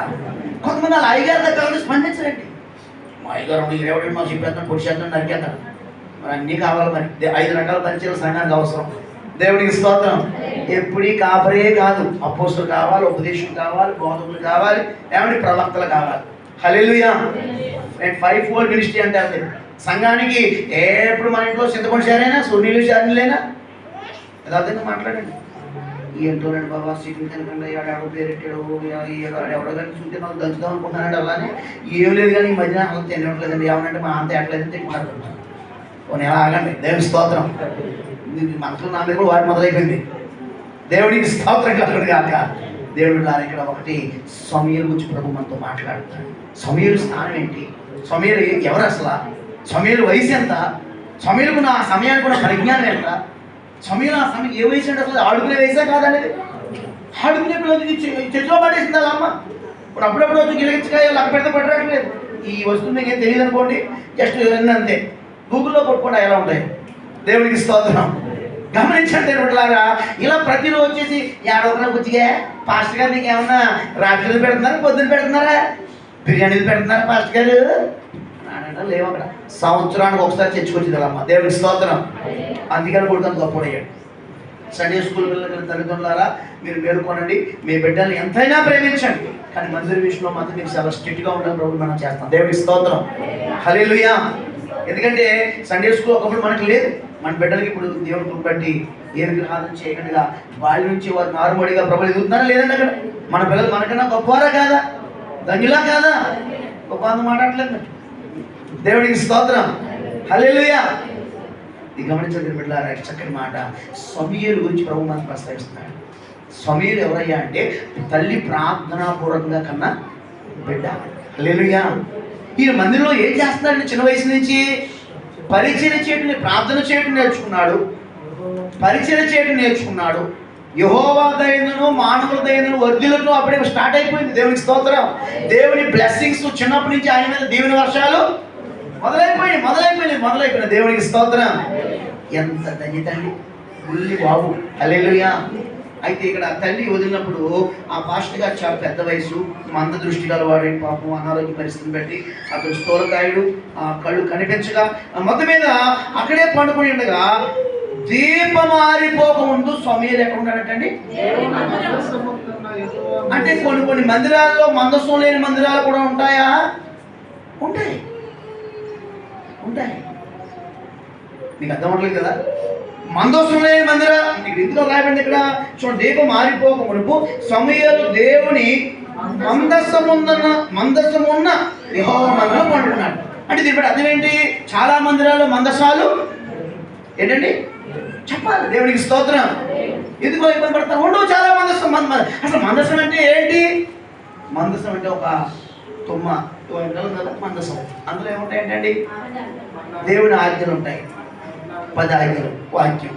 కొంతమంది అలా అయ్యగారి దగ్గర స్పందించరండి. మా అయ్యగారు ఎవరైనా మాకు చెప్పేస్తాను, పొడిచేస్తాను, నరికేస్తాను. అన్నీ కావాలి మరి. 5 రకాల పరిచయాలు సంఘానికి అవసరం. దేవుడికి స్తోత్రం. ఎప్పుడీ కాపరే కాదు, అపోస్తులు కావాలి, ఉపదేశం కావాలి, బోధకులు కావాలి, ఏమంటే ప్రవక్తలు కావాలి. హల్లెలూయా. 5 fold మినిస్ట్రీ అంటారు సంఘానికి. ఎప్పుడు మన ఇంట్లో చింతపండు చారైనా, సున్నీళ్ళు చారిలేనా, యథార్థంగా మాట్లాడండి. ఏంటోనండి బాబా సీట్లు తినకుండా ఎవడో పేరెట్టాడు, ఎవడో కానీ చూస్తే మనం దంచుదాం అనుకుంటున్నాడు. అలానే ఏం లేదు కానీ ఈ మధ్యన అలా తినట్లేదండి, ఏమనంటే మా అంత ఎట్లేదని తింటున్నారు. కొన్ని ఎలా ఆగండి. దేవుని స్తోత్రం. మనసులో నా మీద కూడా వాటి మొదలైపోయింది. దేవుడికి స్తోత్రం కలుగుడు కాక. దేవుడు ఇక్కడ ఒకటి సమూయేలు గురించి ప్రభు మనతో మాట్లాడుతాడు. సమూయేలు స్థానం ఏంటి, సమూయేలు ఎవరు అసలు, సమూయేలు వయసు ఎంత, సమూయేలుకున్న ఆ సమయానికి కూడా పరిజ్ఞానం ఎంత, సమూయేలు ఆ సమయం ఏ వయసు అంటే అసలు ఆడుకునే వయసే కాదనేది. ఆడుకునే పిల్లలకి చెట్లో పడేసింది అలా అమ్మ. ఇప్పుడు అప్పుడప్పుడు వచ్చి గిలిగించగా లక్క పెడితే పట్టట్లేదు. ఈ వస్తువు మీకు ఏం తెలియదు అనుకోండి, జస్ట్ అంతే, గూగుల్లో కొట్టుకోండి ఎలా ఉంటాయి. దేవుడికి స్తోత్రం. గమనించండి బిడ్డలారా, ఇలా ప్రతిరోజు వచ్చేసి ఏడొకరా బుజ్జిగా పాస్టర్ గారు నీకు ఏమన్నా రాత్రిలు పెడుతున్నారా, పొద్దున్న పెడుతున్నారా, బిర్యానీలు పెడుతున్నారా పాస్టర్ గారు అంటే లేవు. అక్కడ సంవత్సరానికి ఒకసారి తెచ్చుకొచ్చింది అమ్మ. దేవుడికి స్తోత్రం. అందుకని కొడుతాను గొప్పడయ్యాడు. సండే స్కూల్ పిల్లలు తల్లిదండ్రులారా, మీరు మేలుకోనండి, మీ బిడ్డల్ని ఎంతైనా ప్రేమించండి, కానీ మందిర విషయంలో మాత్రం మీకు చాలా స్ట్రిక్ట్గా ఉండాలని ప్రభు మనం చేస్తాం. దేవుడికి స్తోత్రం. హల్లెలూయా. ఎందుకంటే సండే స్కూల్ ఒకప్పుడు మనకు లేదు. మన బిడ్డలకి ఇప్పుడు దేవుని బట్టి ఏ విగ్రహాలను చేయకుండా వాళ్ళ నుంచి వారు నారుమడిగా ప్రభు ఎదుగుతున్నారా లేదండి. అక్కడ మన పిల్లలు మనకన్నా గొప్పవారా కాదా, ధన్యులా కాదా, గొప్ప అంత మాట్లాడలేదు. దేవుడికి స్తోత్రం. హల్లెలూయా. ఇది గమనించండి బిడ్డలారా, చక్కని మాట. సమూయేలు గురించి ప్రభు మనకు ప్రస్తావిస్తున్నాడు. సమూయేలు ఎవరయ్యా అంటే తల్లి ప్రార్థనాపూర్వకంగా కన్నా బిడ్డ. హల్లెలూయా. ఈయన మందిరంలో ఏం చేస్తున్నాడంటే చిన్న వయసు నుంచి పరిచయం చేయడం, ప్రార్థన చేయడం నేర్చుకున్నాడు, పరిచయం చేయడం నేర్చుకున్నాడు. యెహోవా దయను మానవుల దయను వర్ధిల్లడం అప్పుడే స్టార్ట్ అయిపోయింది. దేవునికి స్తోత్రం. దేవుని బ్లెస్సింగ్స్ చిన్నప్పటి నుంచి ఆయన మీద దీవెన వర్షాలు మొదలైపోయినాయి. దేవునికి స్తోత్రం. ఎంత ధన్యతండి గుల్లి బాబు. హల్లెలూయా. అయితే ఇక్కడ తల్లి వదిలినప్పుడు ఆ పాస్టర్ గారు చాలా పెద్ద వయసు, మంద దృష్టి గలవాడు, పాపం అనారోగ్య పరిస్థితిని బట్టి అతడు స్థూలకాయుడు, ఆ కళ్ళు కనిపించగా మొత్తం మీద అక్కడే పండుకొని ఉండగా దీపం ఆరిపోకముందు సమూయేలు ఎక్కడ ఉన్నాడటండి. అంటే కొన్ని మందిరాల్లో మందసం లేని మందిరాలు కూడా ఉంటాయా? ఉంటాయి. నీకు అర్థం అవ్వట్లేదు కదా. మందసం లేని మందిరం నీకు ఇందులో రాయబడింది. ఇక్కడ చూడండి, దీపం ఆరిపోక మునుపు సమూయేలు దేవుని మందసమున్న యెహోవా మందిరంలో పండుకున్నాడు. అంటే దీని అర్థం ఏంటి? చాలా మందిరాలు మందసాలు ఏంటండి చెప్పాలి. దేవునికి స్తోత్రం. ఎందుకో ఇబ్బంది పడతారు ఉండవు చాలా మందసం. అసలు మందసం అంటే ఏంటి? మందసం అంటే ఒక తుమ్మ కదా మందసం. అందులో ఏముంటాయి ఏంటండి? దేవుని ఆజ్ఞలు ఉంటాయి, 10 ఆజ్ఞలు, వాక్యం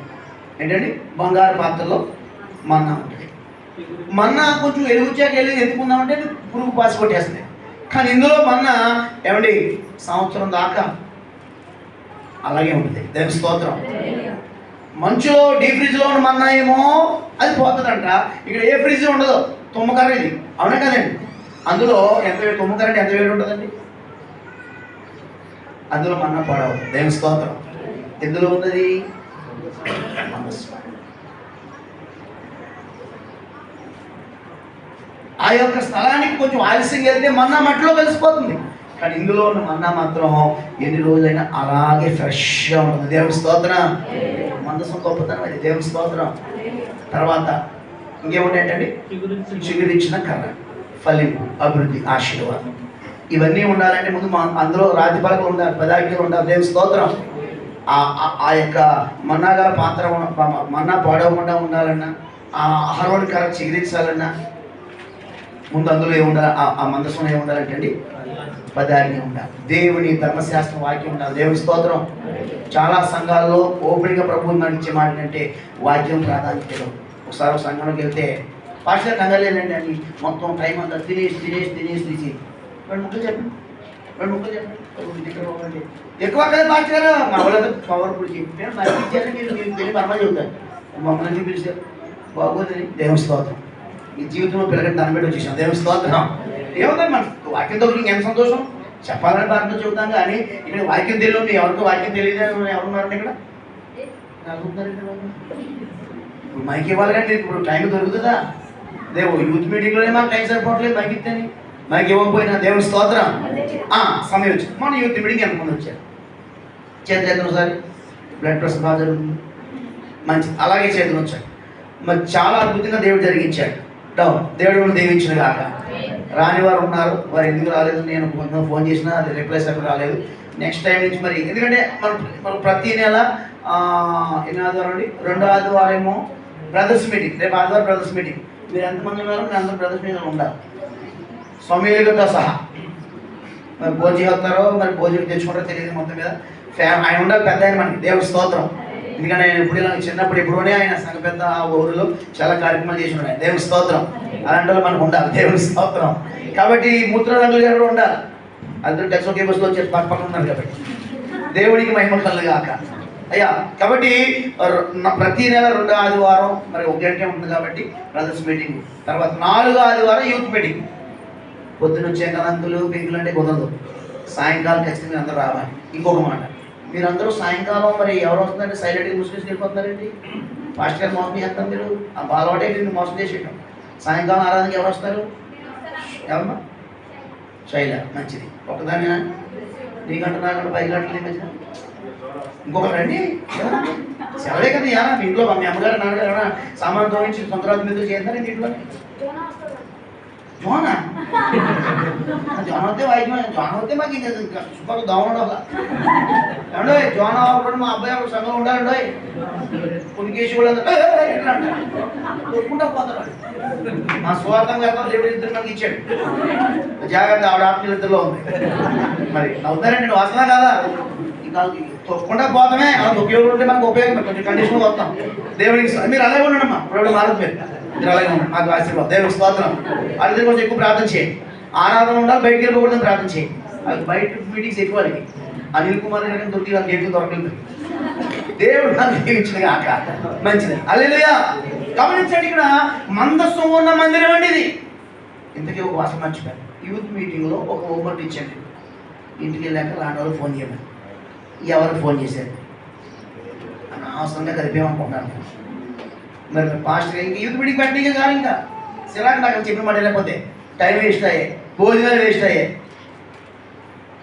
ఏంటండి. బంగారు పాత్రలో మన్నా ఉంటుంది. మన్నా కొంచెం ఎలుగుచ్చాక ఎత్తుకుందామంటే పురుగు పాసి కొట్టేస్తుంది. కానీ ఇందులో మన్నా ఏమండి సంవత్సరం దాకా అలాగే ఉంటుంది. దేవుని స్తోత్రం. మంచులో డీప్ ఫ్రిడ్జ్లో ఉన్న మన్నా ఏమో అది పోతుందంట. ఇక్కడ ఏ ఫ్రిడ్జ్ ఉండదు, తుమ్మకర్ర ఇది, అవునా కదండి. అందులో ఎంత తుమ్మకర్ర అంటే ఎంత వేడి ఉంటుందండి. అందులో మన్నా పడవు. దేవుని స్తోత్రం. ఎందులో ఉన్నది? ఆ యొక్క స్థలానికి కొంచెం ఆలస్యంగా వెళ్తే మన్నా మట్టిలో కలిసిపోతుంది. కానీ ఇందులో ఉన్న మన్నా మాత్రం ఎన్ని రోజులైనా అలాగే ఫ్రెష్గా ఉంటుంది. దేవుని స్తోత్రం. మందసం గొప్పతనం అది. దేవుని స్తోత్రం. తర్వాత ఇంకేముంటాయంటండి? చిగురిచ్చిన కర్ర, ఫలింపు, అభివృద్ధి, ఆశీర్వాదం. ఇవన్నీ ఉండాలంటే ముందు అందులో రాతి పలకలు ఉండాలి, 10 ఆజ్ఞలు ఉండాలి. దేవుని స్తోత్రం. ఆ యొక్క మన్నాగల పాత్ర మన్నా పాడవకుండా ఉండాలన్నా, ఆ ఆహారాన్ని కర్ర చిగురించాలన్నా ముందు అందులో ఏముండాలి? ఆ మందసం ఏముండాలంటండి? 10 ఆజ్ఞలు ఉండాలి. దేవుని ధర్మశాస్త్రం వాక్యం ఉండాలి. దేవుని స్తోత్రం. చాలా సంఘాల్లో ఓపెన్గా ప్రభువుని నడిచే మాట అంటే వాక్యం ప్రాధాన్యత. ఒకసారి సంఘంలోకి వెళ్తే పాస్టర్ కంగారు లేదండి అని మొత్తం టైం అంతా తినేసి 2 ముక్కలు చెప్పండి, 2 ముక్కలు చెప్పండి, ఎక్కువ కదా పాస్టర్ గారు. మా వాళ్ళతో పవర్ఫుల్ చెప్పాను నడిపించారు. మీరు తెలియ పర్మ చెబుతారు. మమ్మల్ని పిలిచారు బాగోదని. దేవుని స్తోత్రం. ఈ జీవితంలో పిల్లగంటే దాన్ని పెట్టి వచ్చేసాం. దేవుని స్తోత్రం. ఏమవుతుంది మన వాక్యంతో ఎంత సంతోషం. చెప్పాలని భారతం చెబుతాం కానీ ఇక్కడ వాక్యం తెలియదు, ఎవరికి వాక్యం తెలియదు ఎవరున్నారండి ఇక్కడ? ఇప్పుడు మైక్ ఇవ్వాలి కానీ ఇప్పుడు టైం దొరుకుతుందా? యూత్ మీటింగ్లోనే మాకు టైం సరిపోవట్లేదు మైక్ ఇస్తేని. మైక్ ఇవ్వకపోయినా దేవుని స్తోత్రం. సమయం వచ్చింది. మన యూత్ మీటింగ్ ఎంతమంది వచ్చారు? చేతులు ఒకసారి. బ్లడ్ ప్రెషర్ బాగా జరుగుతుంది, మంచిది. అలాగే చేతులు వచ్చాడు. మరి చాలా అద్భుతంగా దేవుడు జరిగించాడు. దేవుడు దీవించిన కాక. రాని వారు ఉన్నారు, వారు ఎందుకు రాలేదు నేను ఫోన్ చేసినా అది రిప్లైస్ అక్కడ రాలేదు. నెక్స్ట్ టైం నుంచి మరి ఎందుకంటే మనం ప్రతి నెల ఎన్ని ఆదివారం అండి? 2వ ఆదివారమేమో బ్రదర్స్ మీటింగ్. రేపు ఆదివారం బ్రదర్స్ మీటింగ్. మీరు ఎంతమంది ఉన్నారు? మీరు అందరూ బ్రదర్స్ మీటింగ్ ఉండాలి, సమీలతో సహా. మరి భోజనం వస్తారో మరి భోజనం తెచ్చుకుంటారో తెలియదు. మొత్తం మీద ఆయన ఉండాలి, పెద్ద ఆయన మనకి. దేవుడి స్తోత్రం. ఎందుకంటే ఆయన ఇప్పుడు ఇలా చిన్నప్పుడు ఎప్పుడూనే ఆయన సంఘ పెద్ద ఊరిలో చాలా కార్యక్రమాలు చేసి ఉన్నాయి. దేవుడి స్తోత్రం. అలాంటి వాళ్ళు మనకు ఉండాలి. దేవుడి స్తోత్రం. కాబట్టి మూత్ర రంగులు గారు ఉండాలి. అందరూ టెక్సో కేబుల్స్లో వచ్చి పక్కన ఉన్నారు కాబట్టి దేవుడికి మహిమ కలుగాక అయ్యా. కాబట్టి ప్రతి నెల 2వ ఆదివారం మరి 1 గంటే ఉంటుంది కాబట్టి బ్రదర్స్ మీటింగ్. తర్వాత 4వ ఆదివారం యూత్ మీటింగ్. పొద్దున వచ్చే కదంకులు పింకులు అంటే కుదరదు, సాయంకాలం ఖచ్చితంగా అందరూ రావాలి. ఇంకొక మాట, మీరందరూ సాయంకాలం మరి ఎవరు వస్తుందంటే సైలెంట్గా ముస్లిమ్స్ వెళ్ళిపోతున్నారండి. ఫాస్ట్ గారు మోసం చేస్తాం. మీరు ఆ బాలవాటే మీరు మోసం చేసేయటం. సాయంకాలం ఆరాధనకి ఎవరు వస్తారు? ఎవరమ్మా? శైల, మంచిది. ఒకదాని నీకంటే నాకంటే 5 గంటలు మధ్య ఇంకొకరు రండి. సెలవే కదా యారా మీ ఇంట్లో. మీ అమ్మగారు నాన్నగారు ఏమైనా సామాన్ తోడించి సంక్రాంతి మీద చేస్తారండి ఇంట్లో? జోనా జోన్ వస్తే వాయిద్యం, జోన్ వస్తే మాకు ఇంకా సుఖంగా దోమడం అలా ఏమండో జోన్ అవ్వకుండా మా అబ్బాయి ఒక సంఘం ఉండాలండో. కొనికేసి కూడా కొట్టుకుంటా పోతాడు. మా స్వార్థంగా దేవుడు ఇద్దరు మనకి ఇచ్చాడు. జాగ్రత్త, ఆవిడ ఆత్మీయులతో ఉంది. మరి అవుతారండి, వాసన కదా. ఇంకా తొక్కకుండా పోతామే. అలా ఉపయోగం ఉంటే మనకు ఉపయోగం. కొంచెం కండిషన్గా వస్తాం. దేవుడికి మీరు అలాగే ఉండమ్మా. ఇప్పుడు మారదు మీరు అలాగే ఉండండి. మాకు ఆశీర్వాదం. దేవుడికి స్తోత్రం. వాళ్ళిద్దరు కొంచెం ఎక్కువ ప్రార్థన చేయండి. ఆరాధన ఉండాలి, బయటికి వెళ్ళకూడదని ప్రార్థన చేయండి. అది బయట మీటింగ్స్ ఎక్కువ. వాళ్ళకి అనిల్ కుమార్ గారిని దొరికి వాళ్ళకి ఎక్కువ దొరకలేదు. దేవుడు నాకు జీవించిన కాక మంచిది. హల్లెలూయా. గమనించండి, ఇక్కడ మందస్సు ఉన్న మందిరం అండి ఇది. ఇంతకీ ఒక వాసన మర్చిపోయాను. యూత్ మీటింగ్లో ఒక హోంవర్క్ ఇచ్చాను. ఇంటికి వెళ్ళాక రాని వాళ్ళు ఫోన్ చేయమని. ఎవరు ఫోన్ చేశారు? అనవసరంగా కలిపేమనుకుంటున్నాను. మరి పాస్టర్ ఇంకా యూత్ మీటింగ్ పెట్టిగా కాదు. ఇంకా సిరాకు నాకు చెప్పిన మాట లేకపోతే టైం వేస్ట్ అయ్యాయి, భోజనాలు వేస్ట్ అయ్యాయి,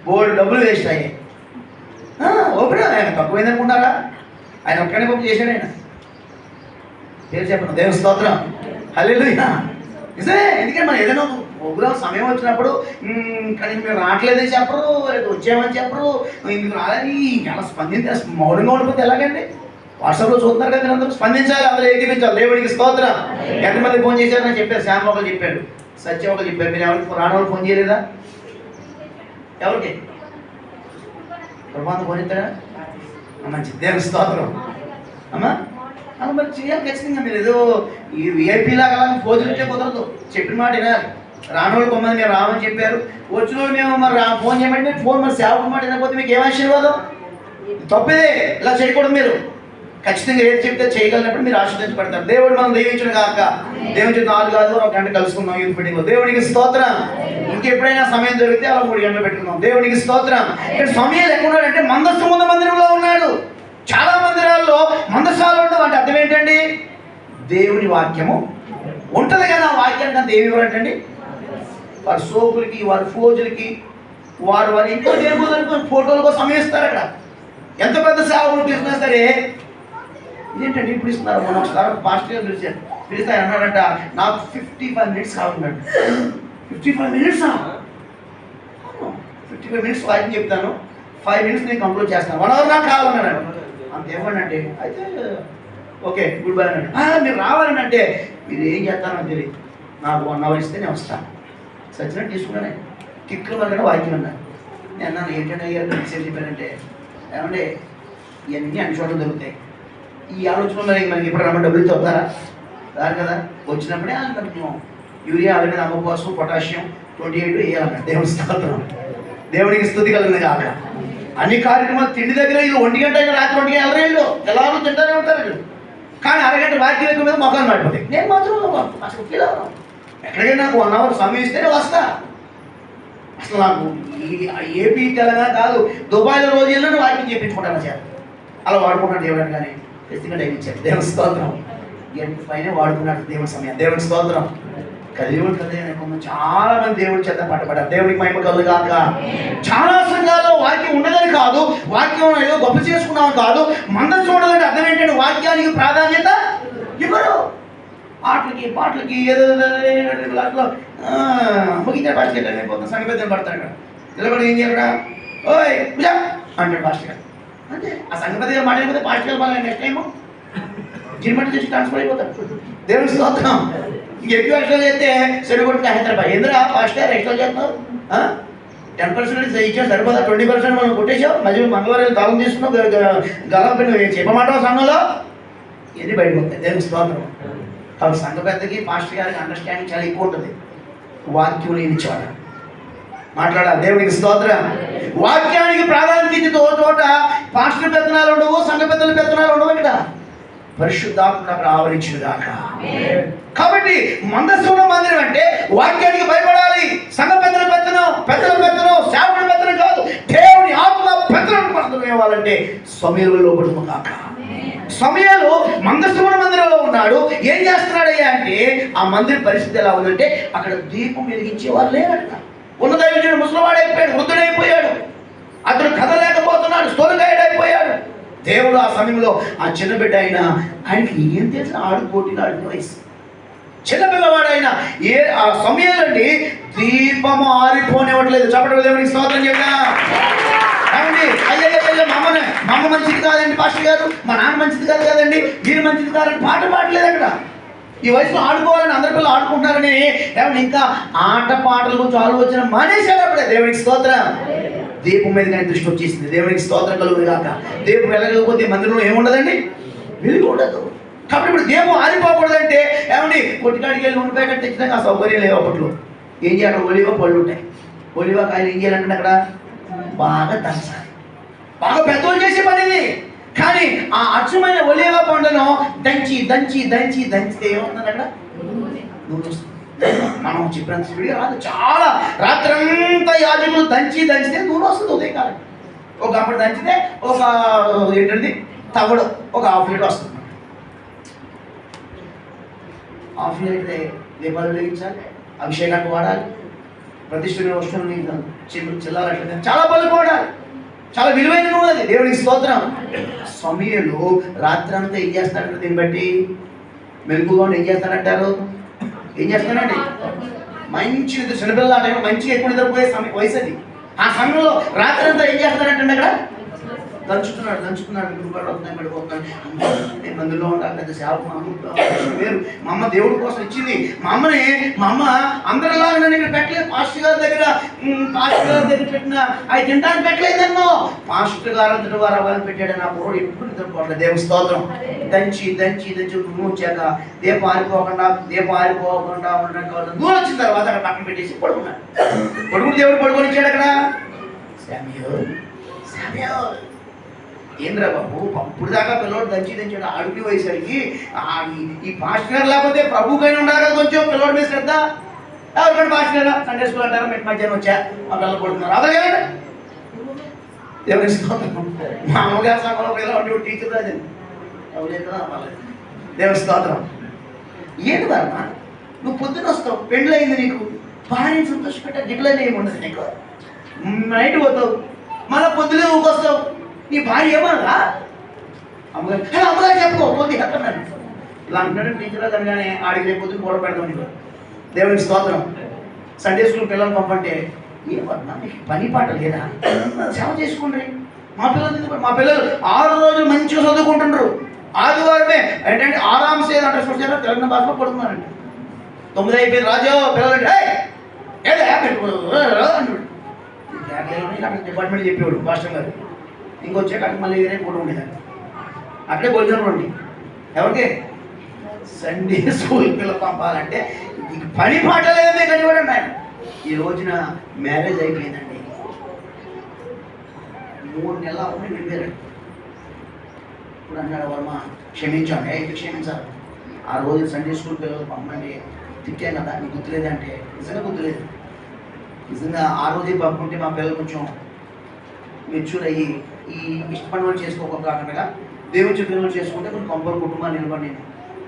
బోర్డు డబ్బులు వేస్ట్ అయ్యాయి. ఓపెన్ ఆయన తక్కువైందనుకుంటారా? ఆయన ఒక్కడే గొప్ప చేశాడు. ఆయన పేరు చెప్పను. దేవుని స్తోత్రం. హల్లెలూయా. నిజమే. ఎందుకంటే మనం ఏదైనా ప్రోగ్రాం సమయం వచ్చినప్పుడు కానీ మీరు రావట్లేదని చెప్పరు, వచ్చామని చెప్పరు, ఇందుకు రాలని ఎలా స్పందించి మౌనంగా ఉండిపోతే ఎలాగండి? వాట్సాప్లో చూస్తున్నారు కదా, అందరూ స్పందించాలి, అందరూ ఏకీపించాలి. దేవుడికి స్తోత్రం. ఎంతమంది ఫోన్ చేశారు అని చెప్పారు. శ్యామ్ ఒకరు చెప్పాడు, సత్యం ఒకరు చెప్పారు. మీరు ఎవరికి రాని వాళ్ళు ఫోన్ చేయలేదా? ఎవరికి? ప్రభావం ఫోన్ ఇస్తారా? మంచి. దేవుని స్తోత్రం. అమ్మా అలా మరి చేయాలి ఖచ్చితంగా. మీరు ఏదో ఈ విఐపీ లాగా ఫోజులు ఇచ్చే కుదరదు. చెప్పిన మాట వినాలి. రానోళ్ళు కొంతమంది మీరు రామని చెప్పారు, వచ్చిన వాళ్ళు మేము మరి ఫోన్ చేయమంటే ఫోన్ మరి సేవకు మాట వినకపోతే మీకు ఏం ఆశీర్వాదం? తప్పేదే. ఇలా చేయకూడదు. మీరు ఖచ్చితంగా ఏది చెప్తే చేయగలిగినప్పుడు మీరు ఆశీర్వదించబడతారు. దేవుడు మనం దీవించిన కాక. దేవుని 4 కాదు 1 గంట కలుసుకుందాం యూత్ మీటింగ్లో. దేవునికి స్తోత్రం. ఇంకెప్పుడైనా సమయం దొరికితే అలా 3 గంటలు పెట్టుకుందాం. దేవునికి స్తోత్రం. ఇక్కడ సమయాలు ఎక్కడ ఉన్నాడంటే మందస్సు ముందు మందిరంలో ఉన్నాడు. చాలా మందిరాల్లో మందసాలు ఉండవు. అంటే అర్థం ఏంటండి? దేవుని వాక్యము ఉంటుంది కదా. ఆ వాక్యానికి అంత ఏమి ఇవ్వరంటండి. వారి సోకులకి, వారి ఫోజులకి, వారు ఇంకో దేవుడు ఫోటోలకు సమయం ఇస్తారు. అక్కడ ఎంత పెద్ద సేవకులు తీసుకున్నా సరే ఇదేంటండి ఇప్పుడు ఇస్తున్నారు. మనం ఒకసారి పాస్టర్ పిలిచారు. పిలిస్తే ఆయన అన్నాడంట, నాకు 55 minutes కావాలన్నాడు. 55 minutes? 55 minutes వాక్యం చెప్తాను, 5 minutes నేను కంప్లీట్ చేస్తాను, 1 hour నాకు కావాలన్నాడు. అంతేమనంటే అయితే ఓకే గుడ్ బై అన్నాడు. మీరు రావాలని అంటే మీరు ఏం చేస్తానో తెలియదు, నాకు 1 hour ఇస్తే నేను వస్తాను. సచ్చినట్టు తీసుకున్నానే కిక్కులు వల్ల వాక్యం అన్నాను. నేను అన్నాను ఏంటంటే అయ్యారు మెసేజ్ చెప్పానంటే, ఏమంటే ఇవన్నీ అన్ని చోట్ల దొరుకుతాయి. ఈ ఆలోచన మనకి ఇప్పుడు రమ్మ డబ్బులు చెప్తారా? రాదు కదా. వచ్చినప్పుడే మేము యూరియా అవన్నీ అమ్మ కోసం పొటాషియం 28 వేయాలన్నాడు. దేవుని స్తోత్రం. దేవునికి స్తుతి కలిగింది కాక. అన్ని కార్యక్రమాలు తిండి దగ్గర ఇది 1 గంట అయినా రాత్రి 1 గంట వెళ్ళరు. వీళ్ళు ఎలాగో తింటానే ఉంటారు వీళ్ళు. కానీ అరగంట వాక్యం మీద మొఖాలు మాడిపోతాయి. నేను మాత్రం అసలు ఫీల్ అవుతాను. ఎక్కడికైనా నాకు 1 hour సమయం ఇస్తేనే వస్తా. అసలు నాకు ఏపీ తెలంగాణ కాదు, దుబాయ్లో రోజు వెళ్ళిన వాక్యం చెప్పించుకుంటాను సార్. అలా వాడుకుంటాడు దేవుడు. కానీ ఖచ్చితంగా టైం ఇచ్చాడు. దేవుని స్తోత్రం. ఎంత పైన వాడుకున్నాడు దేవుని సమయం. దేవుని స్తోత్రం. దేవుడు కదా చాలా మంది దేవుడి చేత పట్టబడ్డారు. దేవుడికి మహిమ కలుగాక. చాలా సంఘాల్లో వాక్యం ఉండదని కాదు, వాక్యం ఏదో గొప్ప చేసుకున్నాం కాదు, మందస్సు ఉండదంటే అర్థం ఏంటంటే వాక్యానికి ప్రాధాన్యత ఇవ్వరు. ఆటలకి పాటలకి ఏదో అట్లా ముగించే భాష అయిపోతుంది. సంగీతం పడతాడు. నిలబడి ఏం చేయడా ఓయ్ పూజా అంటాడు పాస్టర్ గారు. అంటే ఆ సంగపతి మాట్లాడిపోతే పాస్టర్ గారు మళ్ళీ నెక్స్ట్ టైము జిల్మట్టి చేసి ట్రాన్స్ఫర్ అయిపోతాడు. దేవుని స్తోత్రం. ఇంకెక్కువ ఎక్స్ట్రా చేస్తే చెడుగొట్టుకు హైదరాబాద్ ఏంద్రా పాస్టర్ ఎక్స్ట్రా చేస్తున్నావు? 10% ఇచ్చా సరిపోదా? 20% మనం కొట్టేసావు. మళ్ళీ మంగళవారం తాళం తీసుకున్నావు, గలం పెట్టి చెప్పమాట సంఘంలో ఇది బయటకు వస్తాయి. దేవుని స్తోత్రం. కాబట్టి సంఘ పెద్దకి పాస్టర్ గారికి అండర్స్టాండింగ్ చాలా ఎక్కువ ఉంటుంది. వాక్యం లేని చోట మాట్లాడాలి. దేవునికి స్తోత్రం. వాక్యానికి ప్రాధాన్యత ఇచ్చి చోట పాస్టర్ పెత్తనాలు ఉండవు, సంఘ పెద్దల పెత్తనాలు ఉండవు. ఇక్కడ పరిశుద్ధాత్మ అక్కడ ఆవరించిన దాకా. కాబట్టి మందస్సున్న మందిరం అంటే వాక్యానికి భయపడాలి. సంఘ పెద్దల పెత్తనం, సేవకుడి పెత్తనం కాదు, దేవుని ఆత్మ పెత్తనం మనం ఇవ్వాలంటే సమయంలో పడుతుంది కాక. సమయాలు మందస్సున్న మందిరంలో ఉన్నాడు. ఏం చేస్తున్నాడయ్యా అంటే ఆ మందిర పరిస్థితి ఎలా ఉందంటే అక్కడ దీపం వెలిగించే వాళ్ళు లేరట. ఉన్నదైన ముసలివాడైపోయాడు, వృద్ధుడైపోయాడు, అతడు కదలేకపోతున్నాడు, స్థూలకాయుడైపోయాడు. దేవుడు ఆ సమయంలో ఆ చిన్న బిడ్డ అయినా ఆయనకి ఏం తెలిసిన ఆడుకోటిలో ఆడిన వయసు చిన్నపిల్లవాడైనా ఆ సమయంలోండి దీపము ఆరిపోనివ్వట్లేదు. చెప్పడం దేవునికి స్తోత్రం చెప్పా. ఏమండి అయ్యో మా అమ్మ మంచిది కాదండి పాస్టర్ గారు, మా నాన్న మంచిది కాదు కదండి, వీరు మంచిది కాదని పాట పాడలేదు. అక్కడ ఈ వయసులో ఆడుకోవాలని అందరి పిల్లలు ఆడుకుంటున్నారని ఏమన్నా ఇంకా ఆట పాటల గురించి ఆలోచన మానేశాడు. అప్పుడే దేవునికి స్తోత్రం. దీపం మీద కానీ దృష్టి వచ్చేసింది. దేవునికి స్తోత్రం కలుగుతుంది కాక. దీపం వెళ్ళకపోతే మందిరంలో ఏముండదండి, వెలుగు ఉండదు. కాబట్టి ఇప్పుడు దీపం ఆరిపోకూడదంటే ఏమండి కొట్టికాడికి వెళ్ళి ఉండి ప్యాకెట్ తెచ్చినాక ఆ సౌకర్యం లేవు. అప్పట్లో ఏం చేయాలి, ఒలివ పళ్ళు ఉంటాయి, ఒలివ కాయలు ఏం చేయాలంటే అక్కడ బాగా దంచాలి. బాగా పెద్దోళ్ళు చేసే పని ఇది. కానీ ఆ అచ్చమైన ఒలివ పండును దంచి దంచి దంచి దంచితే ఏమవుతుంది అక్కడ నూనె వస్తుంది. మనం చెప్పినంత స్పీడ్గా రాదు. చాలా రాత్రంతా యాజకులు దంచి దంచితే నూనె వస్తుంది. ఉదయకాలం ఒక అప్పుడు దంచితే ఒక ఏంటంటే తవ్వడం ఒక ½ లీటర్ వస్తుంది. ½ లీటర్ దీపాలు వెలిగించాలి, అభిషేకానికి వాడాలి, ప్రతిష్ఠ వస్తువులు చిల్లాలి, చాలా పనులు వాడాలి. చాలా విలువైన నూనె అది. దేవునికి స్తోత్రం. సమయంలో రాత్రి అంతా ఏం చేస్తాడంటే దీన్ని బట్టి మెలుగుగా ఏం చేస్తాడంటారు, ఏం చేస్తానండి మంచి చిన్నపిల్లల ఆ టైంలో మంచిగా ఎక్కువ నిద్రపోయే వయసు అది. ఆ సమయంలో రాత్రి అంతా ఏం చేస్తాడంటే అక్కడ దంచుతున్నాడు పడిపోతున్నాడు. నేను మందులో ఉండాలి, పెద్ద సేవ వేరు. మా అమ్మ దేవుడి కోసం ఇచ్చింది. మా అమ్మ అందరిలాగా నేను ఇక్కడ పెట్టలేదు. పాస్టర్ గారి దగ్గర పెట్టిన అవి తినడానికి పెట్టలేదన్నో. పాస్టర్ గారు అంతటి వారు అవ్వాలని పెట్టాడు. నా పూర్వం ఎప్పుడు నిద్రపోవట్లేదు. దేవుని స్తోత్రం. దంచి దంచి దంచి వచ్చాక దీపం ఆరిపోకుండా ఉండడానికి దూరం వచ్చిన తర్వాత అక్కడ పక్కన పెట్టేసి పడుకుని దేవుడు పడుకొని ఇచ్చాడు. అక్కడ శామ్యూల్ ఏంద్రా బాబు, అప్పుడు దాకా పిల్లవాడు దంచి దంచాడు. అడుగు వయసరికి ఈ పాస్టర్ గారు లేకపోతే ప్రభుకైనా ఉండాలి కదా కొంచెం పిల్లవాడి మీద శ్రద్ధ. ఎవరికంటే పాస్టర్ గారు సండే స్కూల్ అంటారా, మెట్ మధ్యాహ్నం వచ్చా మా పిల్లలు పడుతున్నారు. అదే కదా దేవుని స్తోత్రం. మా అమ్మగారు సంఘంలో పిల్లవాడు టీచర్ రాజు దేవుని స్తోత్రం. ఏంటి బామ్మ నువ్వు పొద్దున వస్తావు, పెళ్ళయింది నీకు, భార్యని సంతోషపెట్టే గిట్లనే ఏమి ఉండదు నీకు. నైట్ పోతావు, మళ్ళీ పొద్దునే ఊకొస్తావు. నీ భార్య ఏమన్నా అమ్మగారు చెప్పుకోపోతే ఎక్కడన్నాను ఇలా అంటున్నాడు టీచర్ అనగానే ఆడికి రేపు పొద్దున గొడవ పెడతాం. దేవునికి స్తోత్రం. సండే స్కూల్ పిల్లలు పంపంటే ఏమన్నా మీకు పని పాట లేదా, సేవ చేసుకోండి. మా పిల్లలు 6 రోజులు మంచిగా చదువుకుంటుండ్రు. ఆదివారమే ఏంటంటే ఆరాంసే అంటే చూసారా తెలంగాణ భాషలో పడుతున్నారండి. 9 అయిపోయింది రాజు పిల్లలు అంటే డిపార్ట్మెంట్ చెప్పేవాడు మాస్టర్ గారు. ఇంకొచ్చాక అక్కడ మళ్ళీ వేరే కూడా ఉండేదాన్ని. అక్కడే భోజనం ఉండి ఎవరికి సండే స్కూల్ పిల్లలు పంపాలంటే పని పాట లేదే కనివ్వడండి ఆయన. ఈ రోజున మ్యారేజ్ అయిపోయిందండి, 3 నెలలు అవును వెళ్ళారండి. ఇప్పుడు అన్నాడు వర్మ క్షమించండి, అయితే క్షమించాలి. ఆ రోజు సండే స్కూల్ పిల్లలు పంపండి తిట్టాను కదా, నీకు గుర్తులేదంటే నిజంగా గుర్తులేదు. నిజంగా ఆ రోజే పంపుకుంటే మా పిల్లలు కొంచెం మెచ్యూర్ అయ్యి ఈ ఇష్టపడిన వాళ్ళు చేసుకోకుండా దేవుడు చెప్పిన వాళ్ళు చేసుకుంటే కొంచెం కంపల్ కుటుంబాన్ని నిలబడి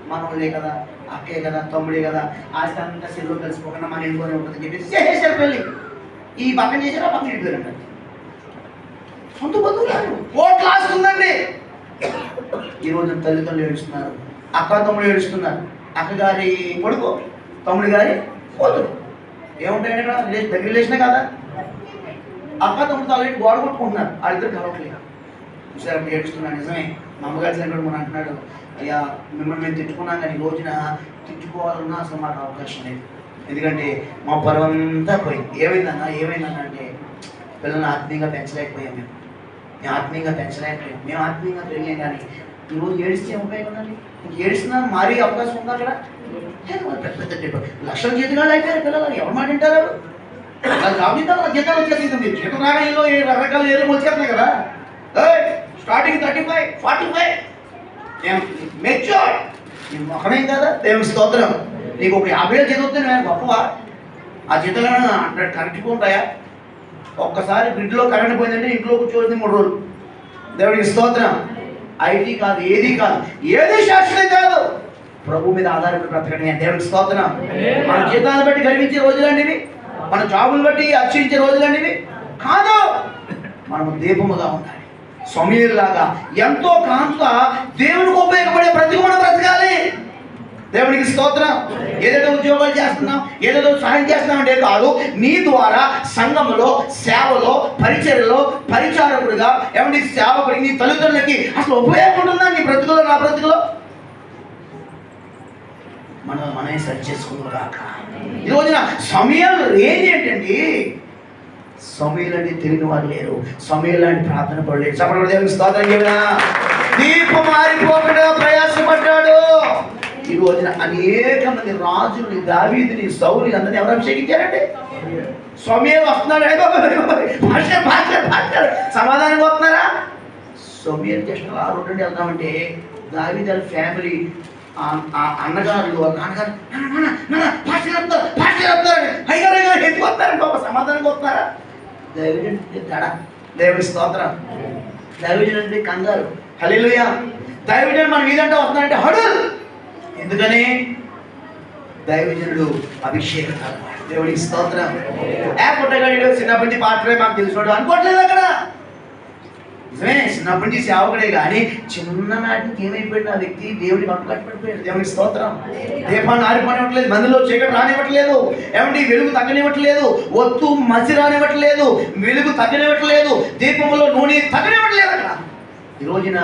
మనోళ్ళే కదా, అక్కే కదా, తమ్ముడే కదా, ఆస్తి అంతా సెలవు కలిసిపోకుండా మన ఇంట్లోనే ఉంటుంది చెప్పేసి చేసేసారు పెళ్ళి. ఈ పక్కన చేశారు, ఆ పక్కన ఇంటిపోయారు. సొంత బంధువులు కోట్లు ఆస్తుందండి. ఈరోజు తల్లిదండ్రులు ఏడుస్తున్నారు, అక్క తమ్ముడు ఏడుస్తున్నారు. అక్కగారి కొడుకు, తమ్ముడి గారి కూతురు. ఏముంటాయండి ఇక్కడ? దగ్గర రిలేషనే కదా. అక్క తమ్ముడు తల్లి గోడ కొట్టుకుంటున్నారు, వాళ్ళిద్దరు కలవట్లేదు. చూసారు అప్పుడు ఏడుస్తున్నాడు. నిజమే, మా అమ్మగారి సంగతి మనం అంటున్నాడు, అయ్యా మిమ్మల్ని మేము తిట్టుకున్నాం కానీ ఈ రోజున తిట్టుకోవాలన్నా అసలు మాకు అవకాశం లేదు. ఎందుకంటే మా పరువంతా పోయింది. ఏమైందన్నా అంటే పిల్లల్ని ఆత్మీయంగా పెంచలేకపోయాం. మేము ఆత్మీయంగా పెంచలేకపోయాం. మేము ఆత్మీయంగా పెరిగాం కానీ ఈరోజు ఏడిస్తే ఉపయోగం ఉందండి. ఇంక ఏడుస్తున్నారు, మారే అవకాశం ఉందా అక్కడ? పెద్ద లక్షల జీతాలు అయిపోయారు పిల్లలు. ఎవరు మాట వింటారు? వాళ్ళు జాబ్ జీతాలు జీతాలు వచ్చేది. మీరు జీతం రాగా ఏదో రకరకాల ఏదో వచ్చేస్తున్నాయి కదా. Starting 35, 45 mature. నీ మొహమేం కదా. దేవుని స్తోత్రం. నీకు ఒక 50,000 జీతం వస్తే నేను గొప్పవా? ఆ జీతంలో కరెక్ట్గా ఉంటాయా? ఒక్కసారి గ్రిడ్లో కరెంట్ పోయిందంటే ఇంట్లో కూర్చోవద్దు 3 రోజులు. దేవుడికి స్తోత్రం. ఐటీ కాదు, ఏది కాదు, ఏది శాశ్వతం కాదు. ప్రభు మీద ఆధారపడి బ్రతకడమే. దేవుడికి స్తోత్రం. మన జీతాలను బట్టి గర్వించే రోజులండివి, మన జాబులు బట్టి అర్చించే రోజులండివి కాదు. మనము దీపముగా ఉండాలి. సమీరులాగా ఎంతో కాంత దేవుడికి ఉపయోగపడే ప్రతిగుణం బ్రతకాలి. దేవునికి స్తోత్రం. ఏదేదో ఉద్యోగాలు చేస్తున్నాం, ఏదేదో సహాయం చేస్తున్నాం అంటే కాదు. నీ ద్వారా సంఘములో, సేవలో, పరిచర్యలో, పరిచారకుడిగా ఏమంటే సేవకుడికి, నీ తల్లిదండ్రులకి అసలు ఉపయోగం ఉంటుందా నీ బ్రతుకులో, నా బ్రతుకులో? మనమే సరి చేసుకుందాక. ఈ రోజున సమయం రేంజ్ ఏంటండి? సమయంలోని తెలియని వారు లేరు, సమయంలోని ప్రార్థన పడలేరు. చెప్పండి దేవునికి స్తోత్రం. చెప్పినా దీపం మారిపోకుండా ప్రయాసపడ్డాడు. ఈ రోజున అనేక మంది రాజుని, దావీదుని, సౌలుని అందరినీ ఎవరు అభిషేకించారంటే సమయం వస్తున్నాడు. సమాధానంగా వస్తున్నారా? సమయం జస్ట్ ఆ రోడ్డు వెళ్తామంటే దావీదు వాళ్ళ ఫ్యామిలీ, అన్నగారు, నాన్నగారు అయ్యారు ఎందుకు వస్తారంటే ఒక సమాధానంగా వస్తున్నారా? దైవజనుడి తడ. దేవుడి స్తోత్రం. దైవజనుడు అంటే కంగారు. హల్లెలూయా. దైవజనుడు మన మీదంటే వస్తున్నాడంటే హడుల్. ఎందుకని? దైవజనుడు అభిషేకం. దేవుడికి స్తోత్రం. పుట్టగాడు చిన్నప్పటి నుంచి పాటలే మాకు తెలిసినోడు అనుకోవట్లేదు అక్కడ. నిజమే, చిన్నప్పటి నుంచి సేవకుడే కానీ చిన్ననాటికి ఏమైపోయాడు ఆ వ్యక్తి? దేవుడికి కట్టుబడిపోయాడు. దేవుడికి స్తోత్రం. దీపాన్ని ఆరిపోనివ్వట్లేదు, మందిలో చీకటి రానివ్వట్లేదు, ఏమంటే వెలుగు తగ్గనివ్వట్లేదు, ఒత్తు మసి రానివ్వట్లేదు, వెలుగు తగ్గనివ్వట్లేదు, దీపంలో నూనె తగ్గనివ్వట్లేదు అక్కడ. ఈ రోజున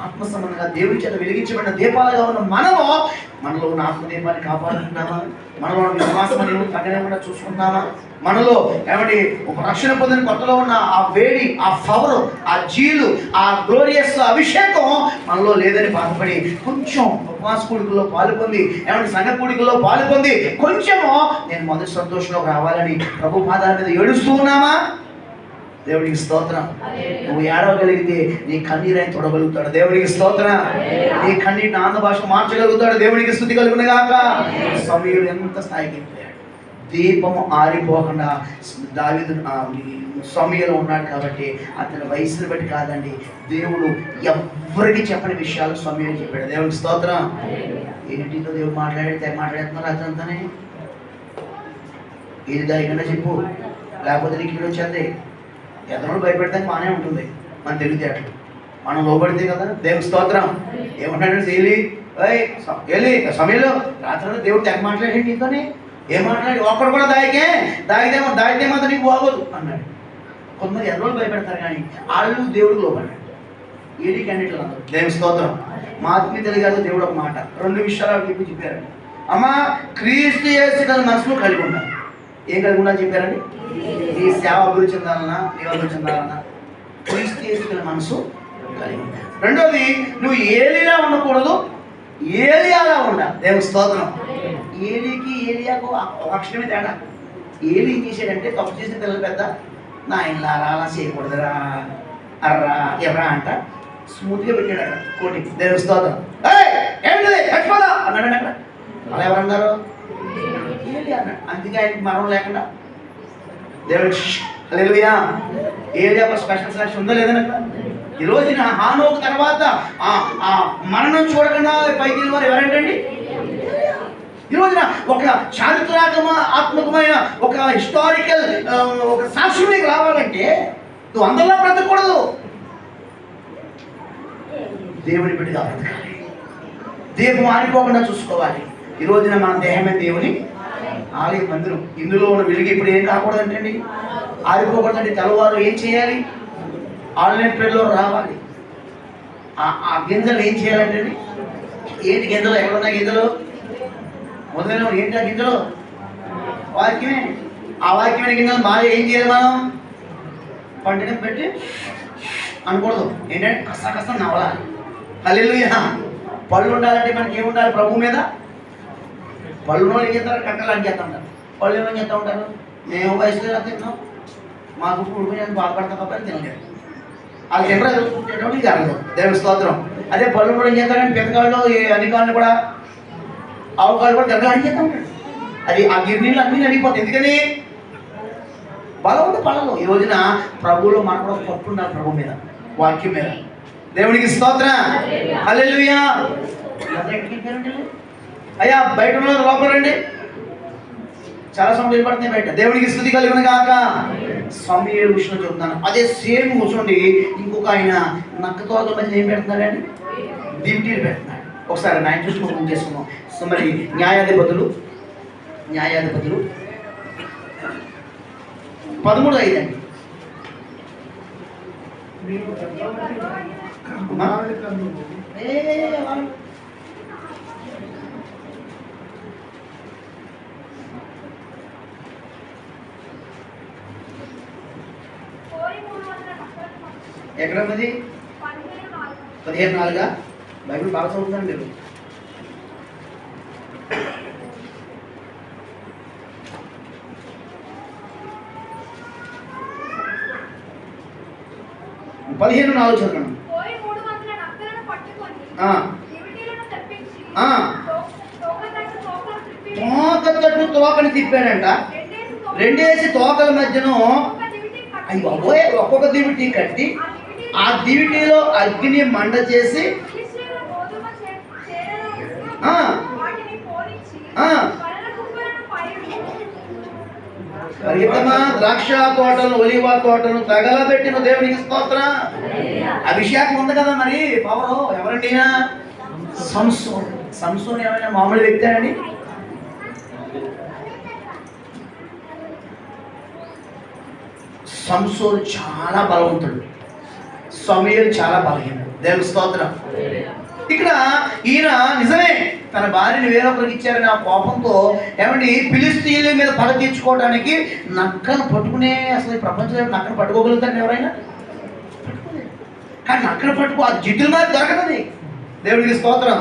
ఆత్మ సంబంధంగా దేవుడి చేత వెలిగించబడిన దీపాలుగా ఉన్న మనలో ఉన్న ఆత్మదీపాన్ని కాపాడుకుంటున్నామా? మనలో విశ్వాసం అనేది తగ్గనివ్వకుండా చూసుకుంటున్నామా? మనలో ఏమంటే ఒక రక్షణ పొందిన కొత్తలో ఉన్న ఆ వేడి, ఆ పవర్, ఆ జీలు, ఆ గ్లోరియస్ అభిషేకం మనలో లేదని బాధపడి కొంచెం ఉపవాస కూడికల్లో పాల్పొంది, ఏమంటే సంఘ కూడికల్లో పాల్పొంది కొంచెము నేను మొదటి సంతోషంలో రావాలని ప్రభు పాదాల మీద ఏడుస్తూ ఉన్నామా? దేవుడికి స్తోత్రం. నువ్వు ఏడవగలిగితే నీ కన్నీరైన తొడగలుగుతాడు. దేవుడికి స్తోత్రం. నీ కన్నీటిని ఆంధ్ర భాష మార్చగలుగుతాడు. దేవుడికి స్తుతి కలుగునుగాక. సమయుడు ఎంత స్థాయికి వెళ్ళాడు. దీపము ఆరిపోకుండా దావీదు సమయంలో ఉన్నాడు కాబట్టి అతని వయసుని బట్టి కాదండి, దేవుడు ఎవరికి చెప్పని విషయాలు సమయం చెప్పాడు. దేవుడికి స్తోత్రం. ఏంటితో దేవుడు మాట్లాడుతున్నారు అతనితోనే. ఏది దానికన్నా చెప్పు, లేకపోతే నీకు వచ్చేది. ఎదనోడు భయపెడతానికి బాగానే ఉంటుంది మన తెలివితేటలు, మనం లోబడితే కదా. దేవుని స్తోత్రం. ఏమంటాడు వెళ్ళి సమయంలో రాత్రి దేవుడు తెగ మాట్లాడి నీతోనే. ఏం మాట్లాడి? ఒక్కడు కూడా దాగితేమో నీకు బాగోదు అన్నాడు. కొంతమంది ఎదనోడు భయపెడతారు కానీ వాళ్ళు దేవుడికి లోబడ్డాడు. ఏడి క్యాండిడేట్లు అందరూ. దేవుని స్తోత్రం. మా ఆత్మీయతలు గారు దేవుడు ఒక మాట 2 విషయాలు చెప్పి చెప్పారు. అమ్మా, క్రీస్తు యేసు గల మనసును కలిగి ఉండాలి. ఏం కలిగి ఉండాలని చెప్పారండి? నీ సేవ అభివృద్ధి చెందాలన్నా, నీ అభివృద్ధి చెందాలన్నా క్రీస్తు యేసు గల మనసు కలిగి ఉండాలి. రెండోది, నువ్వు ఏలిలా ఉండకూడదు, ఏలియాలా ఉండాలి. దేవుని స్తోత్రం. ఏలికి ఏలియాకు అక్షరమే తేడా. ఏలి ఏం చేశాడంటే తప్పు చేసిన పిల్లలు పెద్ద నాయనలారా అలా చేయకూడదురా, అర్రా ఎర్రా అంట స్మూత్గా పెట్టాడు అక్కడ కోటి. దేవుని స్తోత్రం. ఏంటిది చచ్చిపోదా అన్నాడు అక్కడ. అలా ఎవరన్నారు? ఏలి అన్నాడు. అందుకే ఆయనకి మరణం లేకుండా దేవుడు హల్లెలూయా. ఏరియా స్పెషల్ సెలక్షన్ ఉందా లేదని అక్కడ ఈ రోజున హానోకు తర్వాత ఆ మరణం చూడకుండా పైకి వెళ్ళిన ఎవరేంటండి? ఈ రోజున ఒక చారిత్రాత్మకమైన ఒక హిస్టారికల్ ఒక సాక్ష్యం నీకు రావాలంటే నువ్వు అందరిలా బ్రతకూడదు, దేవుని బిడ్డగా బ్రతకాలి, దీపం ఆరిపోకుండా చూసుకోవాలి. ఈ రోజున మన దేహమే దేవుని ఆలయ మందిరం. ఇందులో ఉన్న వెలుగు ఇప్పుడు ఏం కాకూడదంటండి, ఆరిపోకూడదండి. తెల్లవారు ఏం చేయాలి? ఆన్లైన్ ప్రేర్లో రావాలి. ఆ గింజలు ఏం చేయాలంటే ఏంటి గింజలు? ఎక్కడున్నా గింజలు? మొదలైన ఏంటి ఆ గింజలు? వాక్యమే. ఆ వాక్యమైన గింజలు బాగా ఏం చేయాలి? మనం పంటని పెట్టి అనకూడదు, ఏంటంటే కస్త నవ్వాలి. హల్లెలూయా. పళ్ళు ఉండాలంటే మనకి ఏముండాలి? ప్రభు మీద పళ్ళు ఏం చేస్తారు? కక్కలు అని చేస్తూ ఉంటారు. పళ్ళు ఏమని చేస్తూ ఉంటారు? మేము వయసులో తిన్నాం, మాకు ఉడిపోయి బాధపడతాం కాబట్టి తినలేదు. వాళ్ళు తినరాదు, ఇది అరగదు. దేవుని స్తోత్రం. అదే పళ్ళు కూడా ఏం చేస్తారంటే పెద్దకాళ్ళు అన్ని కాళ్ళు కూడా ఆవుకాళ్ళు కూడా గర్గ అని చేస్తూ ఉంటాడు. అది ఆ గిర్నీళ్ళు అన్నీ అడిగిపోతాయి. ఎందుకని? బలం ఉంది పళ్ళలో. ఈ రోజున ప్రభువులో మనకు కూడా పట్టు ఉండాలి, ప్రభు మీద, వాక్యం మీద. దేవునికి స్తోత్రం. హల్లెలూయా. అయ్యా బయట ఉన్న లోపల రండి, చాలా సమయం ఏర్పడుతున్నాయి బయట. దేవునికి స్తుతి కలుగును గాక. సమూయేలు విషయంలో చెప్తున్నాను. అదే సేమ్ కూర్చోండి ఇంకొక ఆయన నక్కతో మధ్య ఏం పెడుతున్నాడండి? దివిటీలు పెడుతున్నాడు. ఒకసారి ఆయన చూసి మనం చేసుకున్నాం. సో మరి న్యాయాధిపతులు 13:5 అండి. ఎక్కడ ఉన్నది? 15:4. బైబిల్ బాగా చదువుతుందండి మీరు. పదిహేను 4 చదవండి. తోక తోకని తిప్పాడంట. 2 తోకల మధ్యను అయ్యి బాబోయ్ ఒక్కొక్క దివిటి కట్టి ఆ దివిటీలో అగ్ని మండ చేసి పరిగెత్తమా ద్రాక్ష తోటను ఒలివ తోటను తగలబెట్టిన దేవునికి స్తోత్రం. అభిషేకం ఉంది కదా మరి, పవరు. ఎవరండి? సంసోను ఏమైనా మామూలు వ్యక్తి అండి? సంసోను చాలా బలవంతుడు, సమూయేలు చాలా బలహీనుడు. దేవుని స్తోత్రం. ఇక్కడ ఈయన నిజమే తన భార్యని వేరొకరికి ఇచ్చారని ఆ కోపంతో ఏమండి ఫిలిష్తీయుల మీద పగ తీర్చుకోవడానికి నక్కను పట్టుకునే, అసలు ఈ ప్రపంచంలో నక్కను పట్టుకోగలుగుతారు ఎవరైనా? కానీ నక్కను పట్టుకో, అది జిడ్డుల మీద దొరకదు. దేవుడికి స్తోత్రం.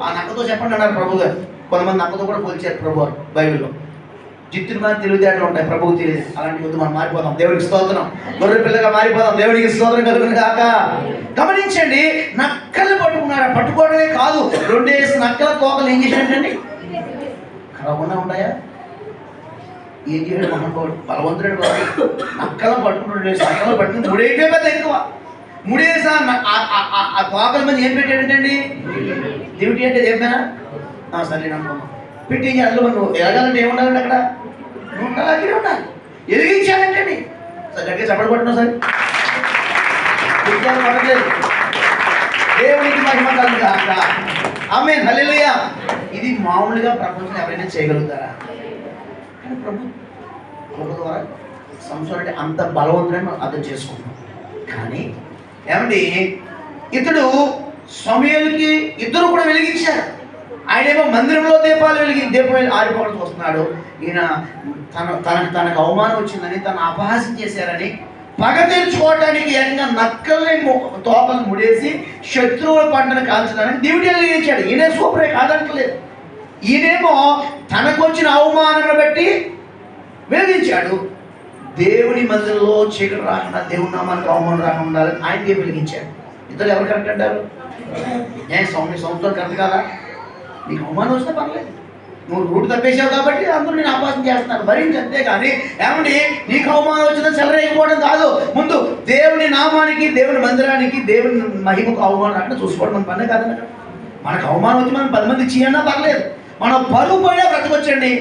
ఆ నక్కతో చెప్పండి అన్నారు ప్రభు గారు. కొంతమంది నక్కతో కూడా పోల్చారు ప్రభు గారు బైబిల్లో. జిత్తుల మీద తెలివితేటలు ఉంటాయి, ప్రభువు తెలియదు. అలాంటి వద్దు, మనం మారిపోదాం. దేవుడికి స్తోత్రం. గొర్రె పిల్లగా మారిపోదాం. దేవుడికి స్తోత్రం కలుగును గాక. గమనించండి, నక్కలు పట్టుకున్నాడు. పట్టుకోవడమే కాదు, 2 నక్కల తోకలు ఏం చేశాడండి? కలవకుండా ఉంటాయా? ఏం చేయడు మహానుభావుడు, బలవంతుడు కాదు. నక్కలు పట్టుకున్నాడు. 2 నక్కలు పట్టుకుని 3 పెద్ద ఎక్కువ. 3 ఆ తోకల మీద ఏం పెట్టాడంటండి? డ్యూటీ అంటే చెప్పానా? సరే అనుకున్నాం. పెట్టి ఏం చేయాలి? నువ్వు ఎలాగాలంటే ఏముండాలండి అక్కడ? నువ్వు ఉండాలి, అక్కడే ఉండాలి. ఎదిగించాలంటే సార్ గట్టిగా చప్పట్లు కొట్టినా సరే పడట్లేదు. దేవునికి మహిమ కలుగుగా. ఆమేన్, హల్లెలూయా. ఇది మామూలుగా ప్రపంచంలో ఎవరైనా చేయగలుగుతారా? కానీ ప్రభు కృప ద్వారా సంసారం అంటే అంత బలవంతుడని మనం అర్థం చేసుకుంటాం. కానీ ఏమండి ఇతడు సమూయేలుకి ఇద్దరు కూడా వెలిగించారు. ఆయనేమో మందిరంలో దీపం ఆరిపోవడం చూస్తున్నాడు. ఈయన తనకు అవమానం వచ్చిందని, తను అపహాస్యం చేశారని పగ తీర్చుకోవడానికి ఏకంగా నక్కల్ని తోకలు ముడేసి శత్రువుల పంటను కాల్చడానికి దివిటీలు వెలిగించాడు. ఈయన సూపరే కాదంటలేదు. ఈయనేమో తనకు వచ్చిన అవమానం బట్టి వెలిగించాడు. దేవుని మందిరంలో చీకటి రాకుండా, దేవుని నామానికి అవమానం రాకుండా ఉండాలని ఆయనకే వెలిగించాడు. ఇద్దరు ఎవరు కరెక్ట్ అంటారు? నేను సంవత్సరం కరెక్ట్ కాదా? నీకు అవమానం వస్తే పర్లేదు, నువ్వు రూట్ తప్పేసావు కాబట్టి అందరూ నేను అపాసం చేస్తున్నాను, భరించి. అంతే కానీ ఏమండి నీకు అవమానం వచ్చిందని చెలరేగిపోవడం కాదు. ముందు దేవుని నామానికి, దేవుని మందిరానికి, దేవుని మహిమకు అవమానం అంటే చూసుకోవడం మన పనే కాదన్న. మనకు అవమానం వచ్చి మనం 10 మంది చేయన్నా పర్లేదు, మన పరువు పోయినా బ్రతకొచ్చండి.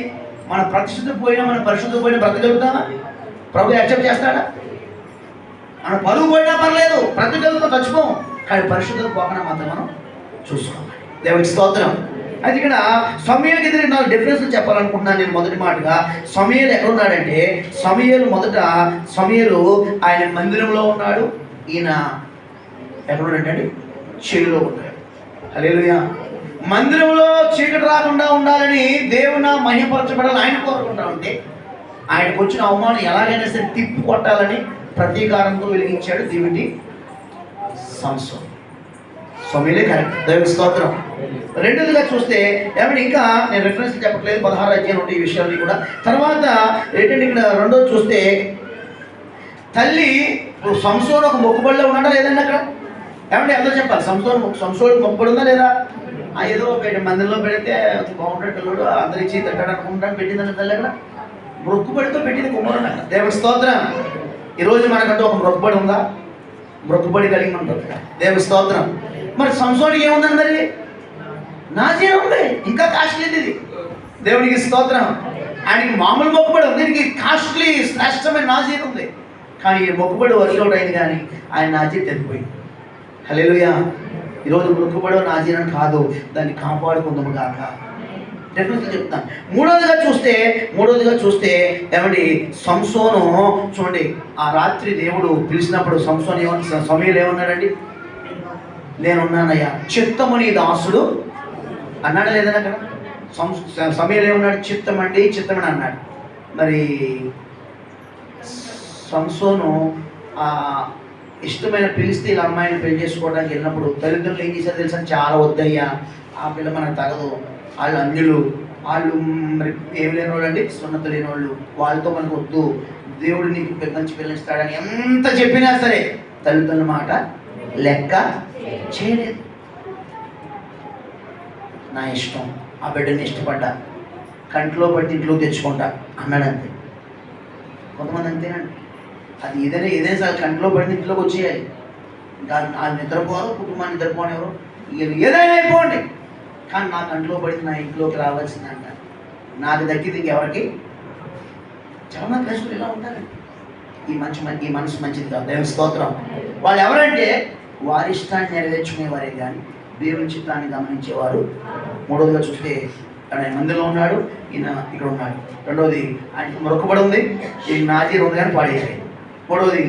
మన ప్రతిష్ఠిత పోయినా, మన పరిశుద్ధ పోయినా బ్రతకగలుగుతామా? ప్రభు యాక్సెప్ట్ చేస్తాడా? మన పరువు పోయినా పర్లేదు, బ్రతకగలుగుతాం, చచ్చిపోం. కానీ పరిశుద్ధత పోకుండా మాత్రం మనం చూసుకోవాలి. దేవునికి స్తోత్రం. అయితే ఇక్కడ సమూయేలుకి ఎదురు 4 డిఫరెన్స్లు చెప్పాలనుకుంటున్నాను నేను. మొదటి మాటగా సమూయేలు ఎక్కడ ఉన్నాడంటే, సమూయేలు ఆయన మందిరంలో ఉన్నాడు, ఈయన ఎక్కడ ఉన్నాడంటే చెడులో ఉన్నాడు. హల్లెలూయా. మందిరంలో చీకటి రాకుండా ఉండాలని, దేవుని మహిమపరచబడాలని ఆయన కోరుకుంటా ఉంటే, ఆయనకు వచ్చిన అవమానం ఎలాగైనా సరే తిప్పి కొట్టాలని ప్రతీకారంతో వెలిగించాడు దేవుడి సంసోను. సమూయేలే కరెక్ట్. దేవుని స్తోత్రం. రెండోదిగా చూస్తే ఏమంటే, ఇంకా నేను రెఫరెన్స్ చెప్పట్లేదు, 16 అధ్యాయం ఉంటాయి ఈ విషయాన్ని కూడా. తర్వాత ఏంటంటే ఇక్కడ రెండోది చూస్తే, తల్లి సంసోను ఒక మొక్కుబడిలో ఉన్నాడా లేదండి అక్కడ? ఏమంటే అందరూ చెప్పాలి, సంసోను మొక్కుబడి ఉందా లేదా? ఏదో మందిరంలో పెడితే బాగుంటాడు పిల్లడు, అందరిచ్చి తింటాడు అనుకుంటాను పెట్టిందని తల్లి అక్కడ మొక్కుబడితో పెట్టింది కుమ్మరుడు అక్కడ. దేవుని స్తోత్రం. ఈరోజు మనకంటూ ఒక మొక్కుబడి ఉందా? మొక్కుబడి కలిగి ఉంటుంది. దేవుని స్తోత్రం. మరి సంసోనికి ఏముందని మరి? నాజీర్ ఉంది, ఇంకా కాస్ట్లీ ఇది. దేవునికి స్తోత్రం. ఆయనకి మామూలు మొక్కుబడి ఉంది, దీనికి కాస్ట్లీ శ్రేష్టమైన నాజీర్ ఉంది. కానీ ఈ మొక్కుబడి వర్కౌట్ అయింది, కానీ ఆయన నాజీర్ తెగిపోయింది. హల్లెలూయా. ఈరోజు మొక్కుబడి నాజీర్ అని కాదు, దాన్ని కాపాడుకుందాము గాక. డెఫినెట్గా చెప్తాను. మూడోదిగా చూస్తే ఏమండి, సంసోను చూడండి, ఆ రాత్రి దేవుడు పిలిచినప్పుడు సమూయేలు ఏమన్నాడండి? నేనున్నానయ్యా, చిత్తమని దాసుడు అన్నాడు లేదని అక్కడ. సమూయేలు ఏమన్నాడు? చిత్తమని అన్నాడు. మరి సంసోను ఇష్టమైన ఫిలిష్తీయుల అమ్మాయిని పెళ్లి చేసుకోవడానికి వెళ్ళినప్పుడు తల్లిదండ్రులు ఏం చేశారు తెలుసా? చాలా వద్దయ్యా, ఆ పిల్ల మనకు తగదు, వాళ్ళు అన్యులు, వాళ్ళు మరి ఏమి లేని వాళ్ళు అండి, సున్నత లేని వాళ్ళు, వాళ్ళతో మనకు వద్దు, దేవుడు నీకు మంచి పిల్లనిస్తాడని ఎంత చెప్పినా సరే తల్లిదండ్రుల మాట లెక్క చేయలేదు. నా ఇష్టం, ఆ బిడ్డని ఇష్టపడ్డా, కంట్లో పట్టి ఇంట్లో తెచ్చుకుంటా అన్నాడు. అంతే. కొంతమంది అంతేనండి. అది ఏదైనా సరే కంట్లో పడిన ఇంట్లోకి వచ్చేయాలి. వాళ్ళు నిద్రపోరు, కుటుంబాన్ని నిద్రపోనేవారు, ఏదైనా అయిపోండి, కానీ నా కంట్లో పడింది నా ఇంట్లోకి రావాల్సిందంట. నాకు దక్కింది ఇంకెవరికి? చాలామంది ప్రశ్నలు ఇలా ఉంటారండి. ఈ మనసు మంచిది కాదు. దేవుని స్తోత్రం. వాళ్ళు ఎవరంటే వారి ఇష్టాన్ని నెరవేర్చుకునేవారే కానీ దేవుని చిత్తాన్ని గమనించేవారు. మూడవదిగా చూస్తే ఆయన మందిలో ఉన్నాడు, ఈయన ఇక్కడ ఉన్నాడు. రెండవది ఆయనకు మొక్కుబడి ఉంది, ఈ నాజీర్ ఉంది కానీ పాడేయాలి. మూడవది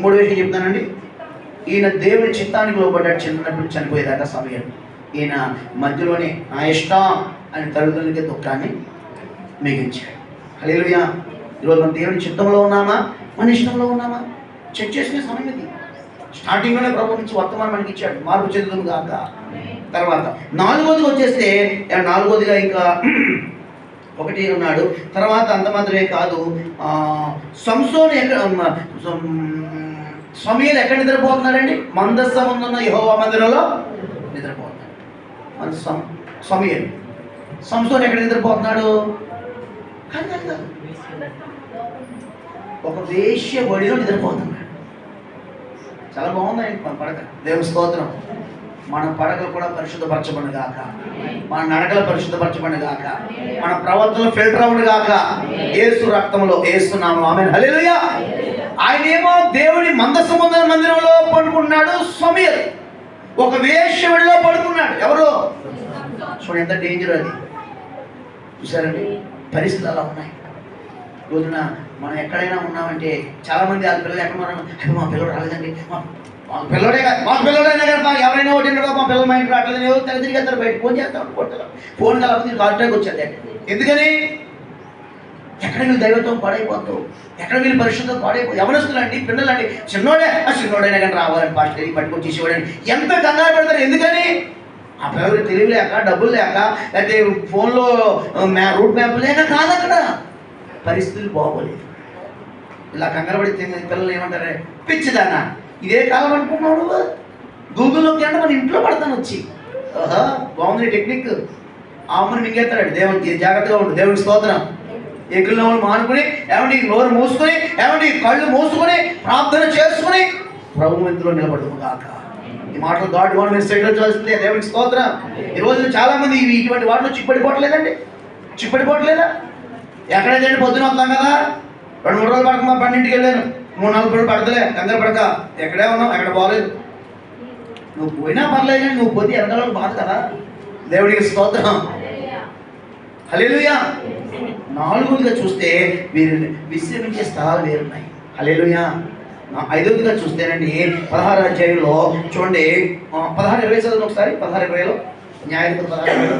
మూడో విషయం చెప్తానండి, ఈయన దేవుని చిత్తానికి లోబడ్డాడు చిన్నప్పుడు చనిపోయేదాకా సమయం. ఈయన మధ్యలోనే నా ఇష్టం అని తల్లిదండ్రులకి దుఃఖాన్ని మిగిల్చాడు. హల్లెలూయా. ఈరోజు మనం దేవుని చిత్తంలో ఉన్నామా, మన ఇష్టంలో ఉన్నామా? చెక్ చేసుకునే సమయం ఇది. స్టార్టింగ్లోనే ప్రభు నుంచి వర్తమానం మనకి ఇచ్చాడు, మార్పు చెందుతుంది కాక. తర్వాత నాలుగోదిగా వచ్చేస్తే, నాలుగోదిగా ఇంకా ఒకటి ఉన్నాడు. తర్వాత అంత మాత్రమే కాదు, సమూయేలు ఎక్కడ నిద్రపోతున్నాడండి? మందస్సమున్న యెహోవా మందిరంలో నిద్రపోతున్నాడు. సమూయేలు. సంసోను ఎక్కడ నిద్రపోతున్నాడు? కాదు, ఒక వేశ్య బడిలో నిద్రపోతున్నాడు. చాలా బాగుందండి మన పడక. దేవుని స్తోత్రం. మన పడకలు కూడా పరిశుద్ధపరచబడి గాక, మన నడకలు పరిశుద్ధపరచబడి గాక, మన ప్రవర్తనలు ఫిల్టర్ అవును గాక, యేసు రక్తంలో, యేసు నామములో. ఆమేన్. హల్లెలూయా. ఆయనేమో దేవుని మందసమున్న మందిరంలో పడుకున్నాడు. సమూయేలు ఒక వేశ్యబడిలో పడుకున్నాడు. ఎవరు? చూడండి ఎంత డేంజర్ అది. చూసారండి, పరిస్థితులు అలా ఉన్నాయి. రోజున మనం ఎక్కడైనా ఉన్నామంటే చాలామంది వాళ్ళ పిల్లలు ఎక్కడ మనం, మా పిల్లడు రాలేదండి, మా పిల్లడే కాదు, మా పిల్లడైనా కానీ మాకు ఎవరైనా ఒకటి మా పిల్లలు మా ఇంటికి రావట్లేదు, ఎవరు తెగ తిరిగేస్తారు, బయట ఫోన్ చేస్తాం, కొట్టడం ఫోన్ కలపతి కాంటాక్ట్ వచ్చేది. ఎందుకని? ఎక్కడ వీళ్ళు దైవత్వం పాడైపోతావు, ఎక్కడ వీళ్ళు పరిశుద్ధం పాడైపోతావు. యవనస్తులండి, పిల్లలండి, చిన్నోడైనా కానీ రావాలని పాస్టర్ పట్టుకొని చేసేవాడని ఎంత కంగారు పెడతారు. ఎందుకని? ఆ పిల్లలకి తెలివి లేక, డబ్బులు లేక, లేకపోతే ఫోన్లో రూట్ మ్యాప్ లేక కాదు, అక్కడ పరిస్థితులు బాగోలేదు. ఇలా కంగారు పడితే పిల్లలు ఏమంటారే, పిచ్చిదానా ఇదే కాలం అనుకున్నాడు. గూగుల్లోకి అంటే మన ఇంట్లో పడతాను వచ్చి, బాగుంది టెక్నిక్, ఆమెను మింగేస్తాడు దేవునికి. జాగ్రత్తగా ఉండు. దేవునికి స్తోత్రం. ఎగులు నవ్వులు మానుకుని ఏమండి నోరు మూసుకొని ఏమండి కళ్ళు మూసుకొని ప్రార్థన చేసుకుని ప్రభు మందిలో నిలబడదు కాక. ఈ మాటలు గాడ్ గవర్నమెంట్ స్టేట్లో చూస్తే దేవునికి స్తోత్రం. ఈ రోజు చాలా మంది ఇటువంటి వాటిలో చిప్పడిపోవట్లేదండి. చిప్పడిపోవట్లేదా? ఎక్కడైతే పొద్దున వస్తాం కదా, 2-3 రోజులు పడక, 12ంటికి వెళ్ళాను, 3-4 రోజులు పడతలే, కంగారు పడక, ఎక్కడే ఉన్నావు, ఎక్కడ పోలేదు. నువ్వు పోయినా పర్లేదు కానీ నువ్వు పోతే ఎనకాలకు బాధ కదా. దేవుడికి స్తోత్రం. హల్లెలూయా. 4వదిగా చూస్తే వీరు విశ్రమించే స్థలాలు వేరున్నాయి. హల్లెలూయా. 5వదిగా చూస్తేనండి 16వ అధ్యాయంలో చూడండి, 16:20 చదువు ఒకసారి. 16:20లో న్యాయాధిపతులు 16:20.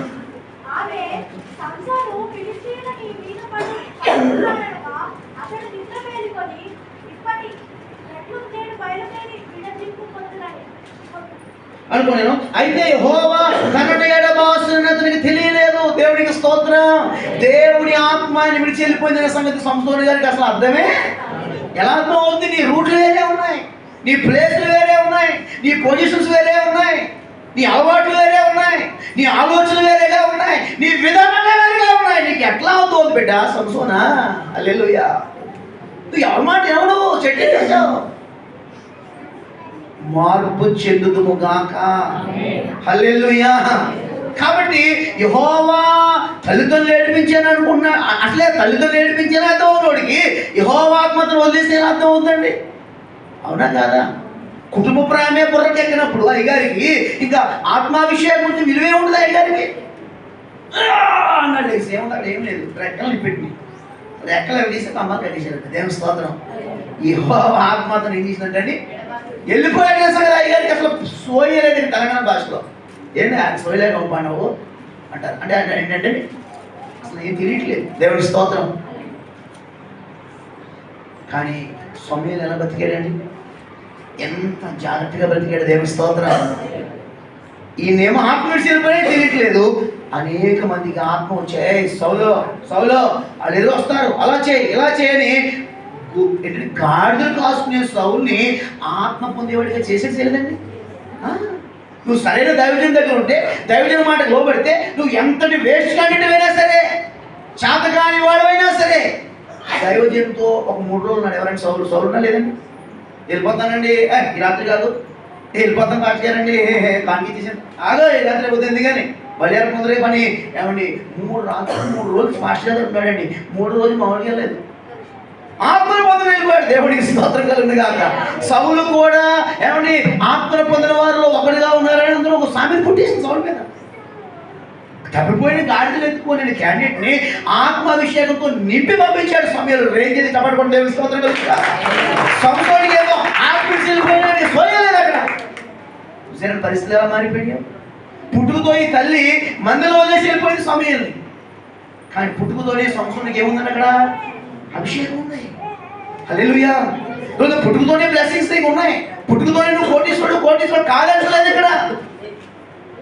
అనుకున్నాను. అయితే యెహోవా కన్నడ ఎడబాసిన అతనికి తెలియలేదు. దేవుడికి స్తోత్రం. దేవుని ఆత్మని విడిచి వెళ్ళిపోయిందనే సంగతి సంసోను గారికి అసలు అర్థమే ఎలా అర్థం అవుతుంది? నీ రూట్లు వేరే ఉన్నాయి, నీ ప్లేస్లు వేరే ఉన్నాయి, నీ పొజిషన్స్ వేరే ఉన్నాయి, నీ అలవాట్లు వేరే ఉన్నాయి, నీ ఆలోచనలు వేరేగా ఉన్నాయి, నీ విధానాలు వేరేగా ఉన్నాయి. నీకు ఎట్లా అవుతుంది బిడ్డ సంసోనా? హల్లెలూయా. నువ్వు ఎవరి మాట ఎవరు చెట్టు చేసావు? మార్పు చెందుదుము గాక. హల్లెలూయా. కాబట్టి యెహోవా తల్లిదండ్రులు ఏడిపించాను అనుకున్నా, అసలే తల్లిదండ్రులు ఏడిపించాను అర్థం అవునోడికి యెహోవా ఆత్మను వదిలేస్తే అర్థం అవుతుందండి. అవునా కాదా? కుటుంబ ప్రేమే బుర్రకెక్కినప్పుడు అయ్యగారికి ఇంకా ఆత్మాభిషేకం గురించి విలువే ఉండదు. అయ్యగారికి అన్నాడు, ఏముంది ఏం లేదు, రెక్కలు పెట్టి రెక్కలు తీసాక అమ్మ కట్టేశారు. దేవుని స్తోత్రం. యెహోవా ఆత్మతో ఏం చేసినట్టండి వెళ్ళిపోయాడు కదా అయ్యగారికి. అసలు సోయలేదు తెలంగాణ భాషలో. ఏంటి సోయలేక పండవు అంటారు. అంటే ఏంటంటే అసలు ఏం తెలియట్లేదు. దేవుడి స్తోత్రం. కానీ సమూయేలు ఎలా బతికాడండి? ఎంత జాగ్రత్తగా బ్రతికాడు. దేవుడి స్తోత్రం. ఈయనేమో ఆత్మ విషయంలోనే తెలియట్లేదు. అనేక మందికి ఆత్మ వచ్చాయి. సౌలో వాళ్ళు ఏదో వస్తారు, అలా చేయి ఇలా చేయని గాడిదలు కాసుకునే సౌల్ని ఆత్మ పొందేవాడిగా చేసేసేదండి. నువ్వు సరైన దైవజనం దగ్గర ఉంటే, దైవజనం మాట లోబడితే, నువ్వు ఎంతటి వేస్ట్ క్యాండిడేట్ అయినా సరే, చేతకాని వాడవైనా సరే, దైవజనంతో ఒక 3 రోజులు ఉన్నాడు. ఎవరైనా సౌలున్నా లేదండి? వెళ్ళిపోతానండి, ఈ రాత్రి కాదు వెళ్ళిపోతాం కాల్చారండి, కానికి తీసాను ఆగో ఈ రాత్రి పోతుంది కానీ బలియారు ముందరే పని. ఏమండి 3 రాత్రులు 3 రోజులు ఫాస్ట్ గా ఉన్నాడండి. 3 రోజులు మామూలుగా లేదు. ఆత్మను పొందిన వెళ్ళిపోయాడు. దేవుడికి స్తోత్రం కలుగుతుంది కాక. సౌలు కూడా ఏమండి ఆత్మను పొందిన వారిలో ఒకరిగా ఉన్నారని అందులో ఒక సామెత పుట్టేసింది సౌలు మీద. తప్పిపోయిన గాడిదలు ఎత్తుకోని క్యాండిడేట్ ని ఆత్మాభిషేకంతో నింపి పంపించాడు సమయంలో. రేంజ్ ఇది తప్పకుండా దేవుడి స్తోత్రం కలుగుతా. సంసోనికి ఏమో ఆత్మీయ వెళ్ళిపోయినా సోయలేదు అక్కడ. చూసారా పరిస్థితి ఎలా మారిపోయాడు? పుట్టుకతో ఈ తల్లి మందిలో వదిలేసి వెళ్ళిపోయింది సమయాన్ని. కానీ పుట్టుకతోనే సంసోనికి ఏముందని అక్కడ అభిషేకం ఉంది. హల్లెలూయా. రోజు పుట్టుకతోనే బ్లెస్సింగ్స్ నీకు ఉన్నాయి. పుట్టుకతోనే నువ్వు కోటీశ్వరుడు కాదంటలేదు. ఇక్కడ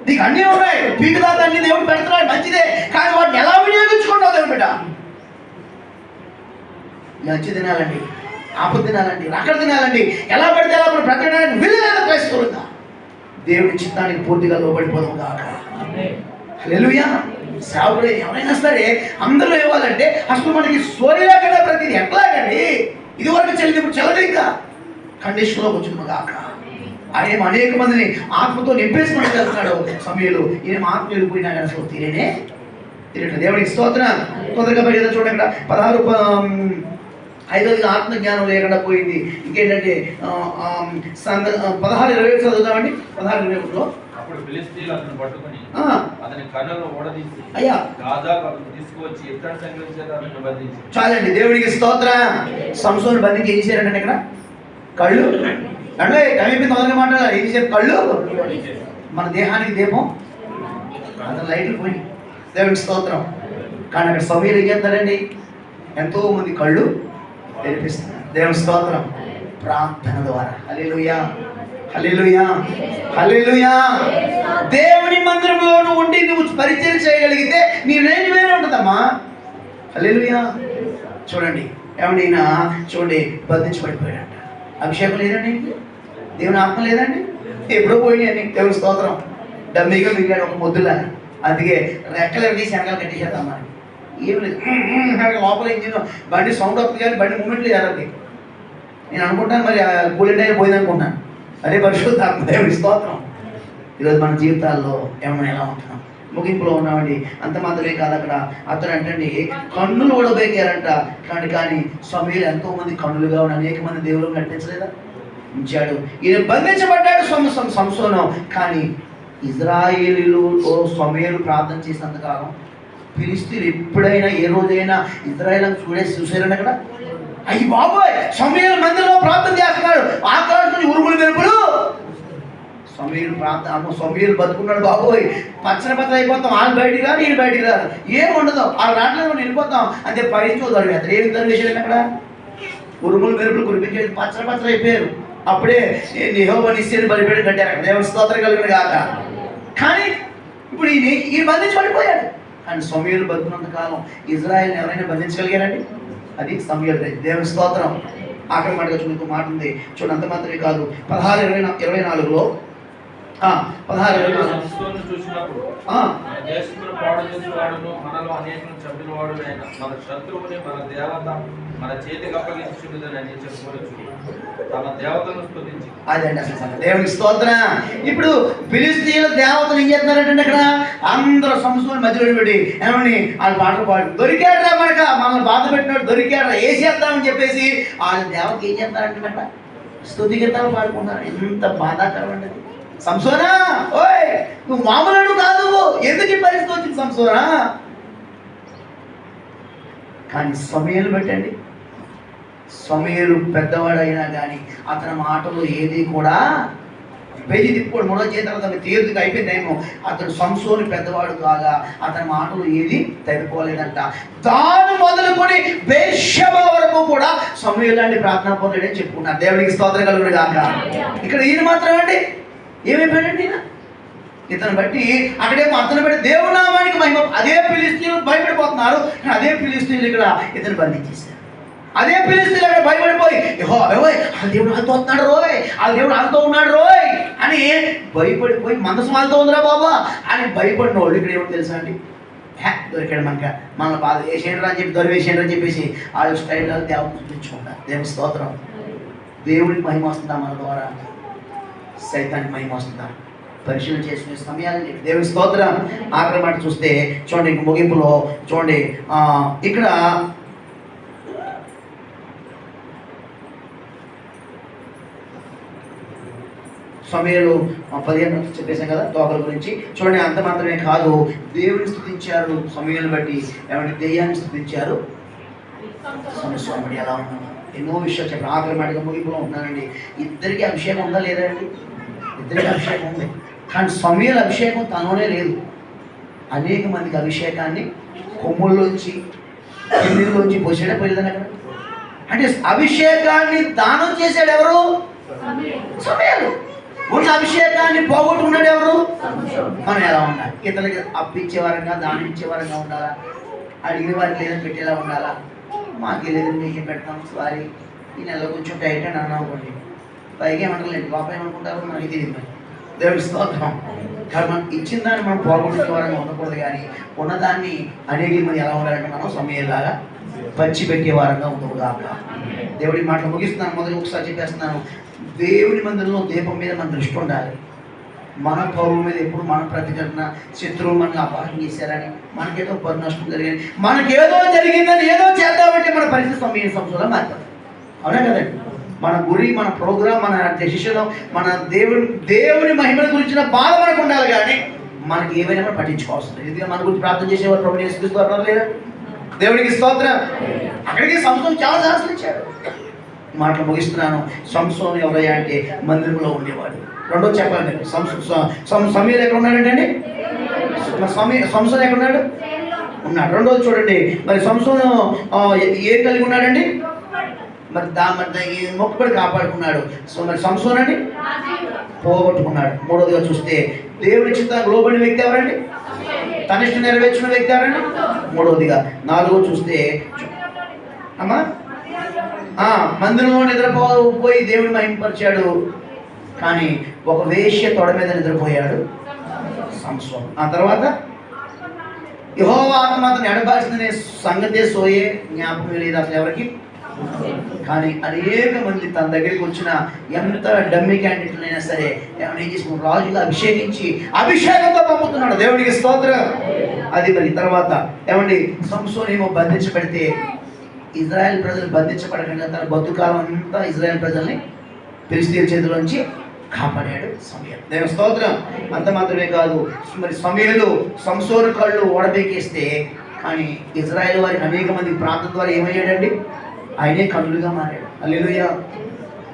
నీకు అన్నీ ఉన్నాయి. పీటు దాకా అన్ని దేవుడు పెడుతున్నాడు, మంచిదే. కానీ వాటిని ఎలా వినియోగించుకుంటావు దేవుడు బిడ్డ? మంచి తినాలండి, ఆపద తినాలండి, రక్కడ తినాలండి, ఎలా పడితే ఎలా బ్రతకడానికి వీలులేదు. క్రైస్తవులుగా దేవుడి చిత్తానికి పూర్తిగా లోబడిపోదాం కాక. హల్లెలూయా. సేవకుడు ఎవరైనా సరే అందరూ ఇవ్వాలంటే అసలు మనకి సోరి లేకుండా ప్రతిదీ ఎట్లాగండి? ఇదివరకు చెల్లి, ఇప్పుడు చెల్లదు. ఇంకా కండిషన్లోకి వచ్చింది కాక. ఆయన అనేక మందిని ఆత్మతో నింపేసుకుని వెళ్తున్నాడు సమయంలో. ఈయన ఆత్మ వెళ్ళిపోయినా కానీ అసలు తిరిగే దేవుడికి స్తోత్రం. తొందరగా బయట చూడండి. 5వది ఆత్మ జ్ఞానం లేకుండా పోయింది. ఇంకేంటంటే 16:20 చదువుతామండి. 16:21లో అయ్యా చాలండి. దేవుడికి స్తోత్రం. సంసోను బంధించి ఏం చేశారంటే ఇక్కడ కళ్ళు అంటే కమిపి తొందరగా మాట్లాడాలి. ఏం చేశారు? కళ్ళు. మన దేహానికి దీపం, అతను లైట్లు పోయి. దేవుడికి స్తోత్రం. కానీ అక్కడ సమయంలో ఏం చేస్తారండి? ఎంతో మంది కళ్ళు తెరిపిస్తున్నారు. దేవుని స్తోత్రం. ప్రార్థన ద్వారా. హల్లెలూయా, హల్లెలూయా, హల్లెలూయా. దేవుని మందిరంలో నువ్వు ఉండి నువ్వు పరిచయం చేయగలిగితే నీ రేంజ్ వేరే ఉంటుందమ్మా. హల్లెలూయా. చూడండి ఏమండి, చూడండి బంధించబడిపోయాడంట. అభిషేకం లేదండి, దేవుని ఆత్మ లేదండి, ఎప్పుడో పోయినాయి అన్ని. దేవుని స్తోత్రం. డమ్మీగా మిగిలాడు ఒక ముద్దులా. అందుకే రెక్కలు తీసి వెనకాల కట్టేసేద్దాం మరి. ఏం లేదు, లోపల ఇంజిన్ బండి సౌండ్ వస్తుంది కానీ బండి మూమెంట్లు జరగదు. నేను అనుకుంటాను మరి కూలింగ్ టైర్ పోయింది అనుకుంటాను. అదే పరిశుద్ధాత్మ దేవుని స్తోత్రం. ఈరోజు మన జీవితాల్లో ఏమన్నా ఎలా ఉంటున్నాం? ముగింపులో ఉన్నామండి. అంత మాత్రమే కాదు, అక్కడ అతను అంటండి కన్నులు కూడా బేకారంట. కానీ సమూయేలు ఎంతో మంది కన్నులుగా ఉన్న అనేక మంది దేవుళ్ళు కట్టించలేదా? ఉంచాడు. ఈయన బంధించబడ్డాడు సంసోను. కానీ ఇజ్రాయేలీలు సమూయేలు ప్రార్థన చేసినంతకాలం ఫిలిష్తీయులు ఎప్పుడైనా ఏ రోజైనా ఇజ్రాయేల్ చూసారండి అక్కడ? అయ్యి బాబోయ్, సమూయేలు మందిరంలో ప్రార్థన చేస్తున్నాడు, ఆకాశం నుంచి ఉరుములు మెరుపులు. సమూయేలు బతుకున్నాడు బాబోయ్, పచ్చని అయిపోతాం. వాళ్ళు బయటికి రాదు, ఈయన బయటికి రాదు, ఏం ఉండదు. వాళ్ళు రావట్లేదు, మనం వెళ్ళిపోతాం అంతే. పైన చూద్దాం అతను ఏమి తరిగేసాడు అక్కడ? ఉరుములు మెరుపులు కురిపించేది, పచ్చని అయిపోయారు. అప్పుడే యెహోవా నిశ్చయం బలిపేట కట్టారు అక్కడ. దేవుని స్తోత్రం కలిగిన కాక. కానీ ఇప్పుడు ఈ బంధించి పడిపోయాడు. కానీ సమూయేలు బతుకున్నంత కాలం ఇజ్రాయెల్ని ఎవరైనా బంధించగలిగారండి? అది సమూయేలు. దేవుని స్తోత్రం. ఆఖరి మాటగా చూడండి, మాట ఉంది చూడండి. అంత మాత్రమే కాదు, 16:24లో 16:24 చూసినప్పుడు మనలో అనేకులను చంపిన వాడు మన శత్రువుని మన దేవత మన చేతికి అప్పగించున్నదని చెప్పుకోవచ్చు. తన దేవతను స్తుతించి అదండి అసలు దేవునికి స్తోత్రం. ఇప్పుడు ఫిలిష్తీయుల దేవతలు ఏం చేస్తున్నారంటే అక్కడ అందరూ సంవత్సరం మధ్యలో పెట్టి ఏమని వాళ్ళు పాటలు పాడు దొరికాడరా, మనల్ని బాధ పెట్టినట్టు దొరికాడరా, వేసేద్దామని చెప్పేసి వాళ్ళ దేవత ఏం చేస్తారంటే అక్కడ స్తుతి గీతాలు పాడుకుంటారు. ఎంత బాధాకరం అండి అది. సంసోనా, ఓయ్ నువ్వు మామూలు కాదు, ఎందుకు ఈ పరిస్థితి వచ్చింది సంసోనా? కానీ సమూయేలు పెట్టండి, సమూయేలు పెద్దవాడైనా కానీ అతని మాటలు ఏది కూడా పేజీ తిప్పుకోడు. 3వ చేత తీర్థకి అయిపోయిందేమో. అతడు సంసోను పెద్దవాడు కాగా అతని మాటలు ఏది తగ్గిపోలేదంట. దాని మొదలుకొని బేర్షెబ వరకు కూడా సమూయేలు లాంటి ప్రార్థనా పనులు చెప్పుకున్నారు. దేవునికి స్తోత్రం కలుగును గాక. ఇక్కడ ఈయన మాత్రం అండి ఏమైపోయాడండి? ఇతను బట్టి అక్కడేమో అతను బట్టి దేవుని నామానికి మహిమ. అదే ఫిలిష్తీయులు భయపడిపోతున్నారు. అదే ఫిలిష్తీయులు ఇక్కడ ఇతను బంధించేశారు. అదే ఫిలిష్తీయులు అక్కడ భయపడిపోయి ఆ దేవుడు వాళ్ళతో వస్తున్నాడు రోయ్, ఆ దేవుడు వాళ్ళతో ఉన్నాడు రోయ్ అని భయపడిపోయి మనసు వాళ్ళతో ఉందిరా బాబా అని భయపడిన వాళ్ళు ఇక్కడ ఏమో తెలుసా అండి? దొరికాడు మన బాధ వేసేయండి అని చెప్పి దొరివేసేయండి అని చెప్పేసి వాళ్ళు స్టైల్లో దేవత చూపించుకుంటారు. దేవుని స్తోత్రం. దేవుడికి మహిమ వస్తుందా మన ద్వారా? సైతానికి మహిమ వస్తుందా? పరిశీలన చేసుకునే సమయాన్ని దేవుని స్తోత్రం. ఆఖరి మాట చూస్తే చూడండి, ఇంక ముగింపులో చూడండి, ఇక్కడ సమూయేలు 15 చెప్పేశాం కదా తోకల గురించి. చూడండి, అంత మాత్రమే కాదు, దేవుని స్తుతించారు సమూయేలు బట్టి. ఏమంటే దెయ్యాన్ని స్తుతించారు. సంసోనుడు ఎలా ఉన్నాడు? ఎన్నో విషయాలు చెప్పారు. ఆఖరి మాటగా ముగింపులో ఉంటున్నానండి. ఇద్దరికి అభిషేకం ఉందా లేదా అండి? ఇద్దరికి అభిషేకం ఉంది. కానీ సమూయేలు అభిషేకం తనలోనే లేదు. అనేక మందికి అభిషేకాన్ని కొమ్ముల్లోంచి కిందిలోంచి పోసాడే పోలేదని అక్కడ. అంటే అభిషేకాన్ని దానం చేశాడు ఎవరు? సమూయేలు. ఉన్న అభిషేకాన్ని పోగొట్టుకున్నాడు ఎవరు? మనం ఎలా ఉండాలి? ఇతరులకి అప్పిచ్చే వారంగా దానం ఇచ్చే వారంగా ఉండాలా? అడిగిన వారికి లేదని పెట్టేలా ఉండాలా? మాకే లేదని మీకే పెడతాం సారీ, ఈ నెల కొంచెం టైట్ అని అన్నామండి. పైగా ఏమంటలేదు, లోపల ఏమనుకుంటారో మనకి తెలియదు. దేవుడి స్తోత్రం. కానీ మనం ఇచ్చిన దాన్ని మనం పోగొట్టే వారంగా ఉండకూడదు. కానీ ఉన్నదాన్ని అనేక మంది ఎలా ఉండాలంటే మనం సమయంలాగా పంచిపెట్టే వారంగా ఉండదు కాక. దేవుడి మాటలు ముగిస్తున్నాను. మొదలు ఒకసారి చెప్పేస్తున్నాను. దేవుని మందిరంలో దీపం మీద మన దృష్టి ఉండాలి. మన పౌరుల మీద ఎప్పుడు మన ప్రతిఘటన, శత్రువులు మనల్ని అపహరణ చేశారని, మనకేదో పరు నష్టం జరిగింది, మనకేదో జరిగిందని ఏదో చేద్దామంటే మన పరిస్థితి సమయ సంవత్సరాలు మారుతుంది. అవునా కదండి? మన గురి, మన ప్రోగ్రాం, మన డెసిషన్, మన దేవుని మహిమల గురించిన బాధ మనకు ఉండాలి. కానీ మనకి ఏమైనా కూడా పట్టించుకోవాల్సింది. ఎందుకంటే మన గురించి ప్రార్థన చేసేవారు ప్రభు యేసుక్రీస్తు లేదా? దేవునికి స్తోత్రం. అక్కడికి సంసోను చాలా సాహసం ఇచ్చాడు. మాటలు ముగిస్తున్నాను. సంసోను ఎవరయ్యా అంటే మందిరంలో ఉండేవాడు. రెండో చెప్పాలి, సమూయేలు ఎక్కడ ఉన్నాడంటే అండి? సంసోను ఎక్కడ ఉన్నాడు? ఉన్నాడు. రెండోది చూడండి, మరి సంసోను ఏం కలిగి ఉన్నాడండి? మరి మొక్కుబడి కాపాడుకున్నాడు. సో మరి సంసోను అండి పోగొట్టుకున్నాడు. మూడోదిగా చూస్తే దేవుని చిత్తానికి లోబడిన వ్యక్తి ఎవరండి? తనిష్ట నెరవేర్చిన వ్యక్తి ఎవరండి? మూడోదిగా. నాలుగో చూస్తే అమ్మా మందిరంలో నిద్రపోయి దేవుని మహిమపరిచాడు. కానీ ఒక వేశ్య తొడ మీద నిద్రపోయాడు సంసోను. ఆ తర్వాత యెహోవా ఆత్మ అతను ఎడబాల్సిందనే సంగతే సోయే జ్ఞాపకం లేదు అసలు ఎవరికి. కానీ అనేక మంది తన దగ్గరికి వచ్చిన ఎంత డమ్మీ క్యాండిడేట్లైనా సరే ఏమైనా చేసిన రాజుగా అభిషేకంతో పంపుతున్నాడు. దేవుడికి స్తోత్రం. అది మరి తర్వాత ఏమండి సంసోను ఏమో బంధించబడితే ఇజ్రాయెల్ ప్రజలు బంధించబడకుండా తన బతుకాలం అంతా ఇజ్రాయెల్ ప్రజల్ని ఫిలిష్తీయుల చేతిలోంచి కాపాడాడు సమూయేలు. దేవుని స్తోత్రం. అంత మాత్రమే కాదు, మరి సమూయేలు సంసోను కళ్ళు ఓడబెక్కేస్తే కానీ ఇజ్రాయెల్ వారికి అనేక మంది ప్రాంతం ద్వారా ఏమయ్యాడండి, ఆయనే కన్నులుగా మారాడు. హల్లెలూయా.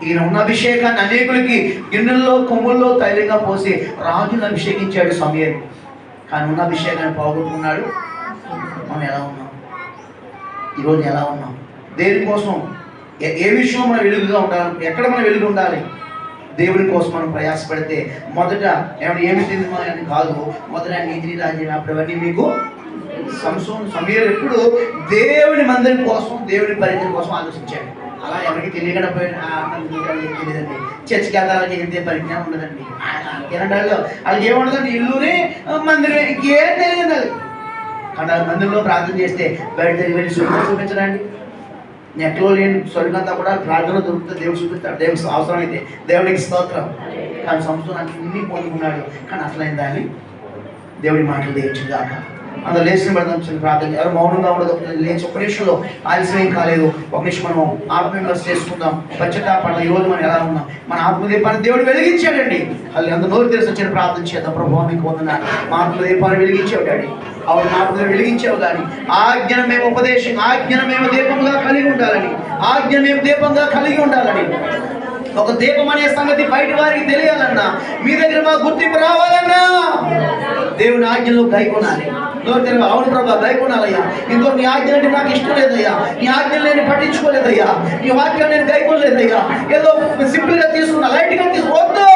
ఈయన ఉన్న అభిషేకాన్ని అనేకులకి గిన్నెల్లో కొమ్ముల్లో తైలంగా పోసి రాజును అభిషేకించాడు సమూయేలు. కానీ ఉన్న అభిషేకాన్ని పోగొట్టుకున్నాడు. మనం ఎలా ఉన్నాం ఈరోజు? ఎలా ఉన్నాం? దేనికోసం ఏ విషయంలో మనం వెలుగుగా ఉండాలి? ఎక్కడ మనం వెలుగు ఉండాలి? దేవుని కోసం మనం ప్రయాసపడితే మొదట ఏమి తిందామా అని కాదు, మొదట నీతి రాజ్యం అప్పుడవన్నీ మీకు. సమూయేలు ఎప్పుడు దేవుని మందిరం కోసం, దేవుని పరిచయం కోసం ఆలోచించాడు. అలా ఎవరికి తెలియకుండా తెలియదండి. చర్చికి వెళ్ళాలని ఏంటే పరిజ్ఞానం ఉండదండి. కెనడాలో వాళ్ళకి ఏముండదండి, ఇల్లుని మందిరమే, ఇంకేం తెలియదు. కానీ మందిరంలో ప్రార్థన చేస్తే బయట వెళ్ళి చూపించడండి. నెట్లో లేని స్వర్గంతా కూడా ప్రార్థన దొరుకుతుంది, దేవుడు చూపిస్తాడు. దేవుడికి అవసరమైతే. దేవుడికి స్తోత్రం. కానీ సంవత్సరం అన్ని పొందుకున్నాడు. కానీ అసలైన దాన్ని దేవుడి మాటలు దేయించుగాక. అందులో లేచిన పడదాం, చిన్న ప్రార్థన. ఎవరు మౌనంగా ఉండదు, లేచి ఒక నిమిషంలో ఆలస్యం కాలేదు. ఒక నిమిషం మనం ఆత్మీయంగా చేసుకుందాం. పశ్చాత్తాపడాలి. ఈరోజు మనం ఎలా ఉన్నాం? మన ఆత్మదీపాన్ని దేవుడు వెలిగించాడండి. అది అంత నోరు తెలిసి వచ్చిన ప్రార్థన చేద్దాం. ప్రభువా మీకు వందనాలు, మా ఆత్మదీపాన్ని వెలిగించావు డాడీ. అవును, మా ఆత్మను వెలిగించావు. కానీ ఆజ్ఞను మేము ఆజ్ఞను మేము దీపంగా కలిగి ఉండాలని, ఆజ్ఞ మేము దీపంగా కలిగి ఉండాలని. ఒక దీపం అనే సంగతి బయట వారికి తెలియాలన్నా, మీ దగ్గర మా గుర్తింపు రావాలన్నా దేవుని ఆజ్ఞలో గైకొనాలి. అవును ప్రభా, గైకొనాలయ్యా. ఇంకో నీ ఆజ్ఞ అంటే నాకు ఇష్టం లేదయ్యా, నీ ఆజ్ఞలు నేను పట్టించుకోలేదయ్యా, నీ వాక్యాన్ని నేను గైకొనలేదయ్యా, ఏదో సింపుల్గా తీసుకున్నా, లైట్గా తీసుకోవద్దు.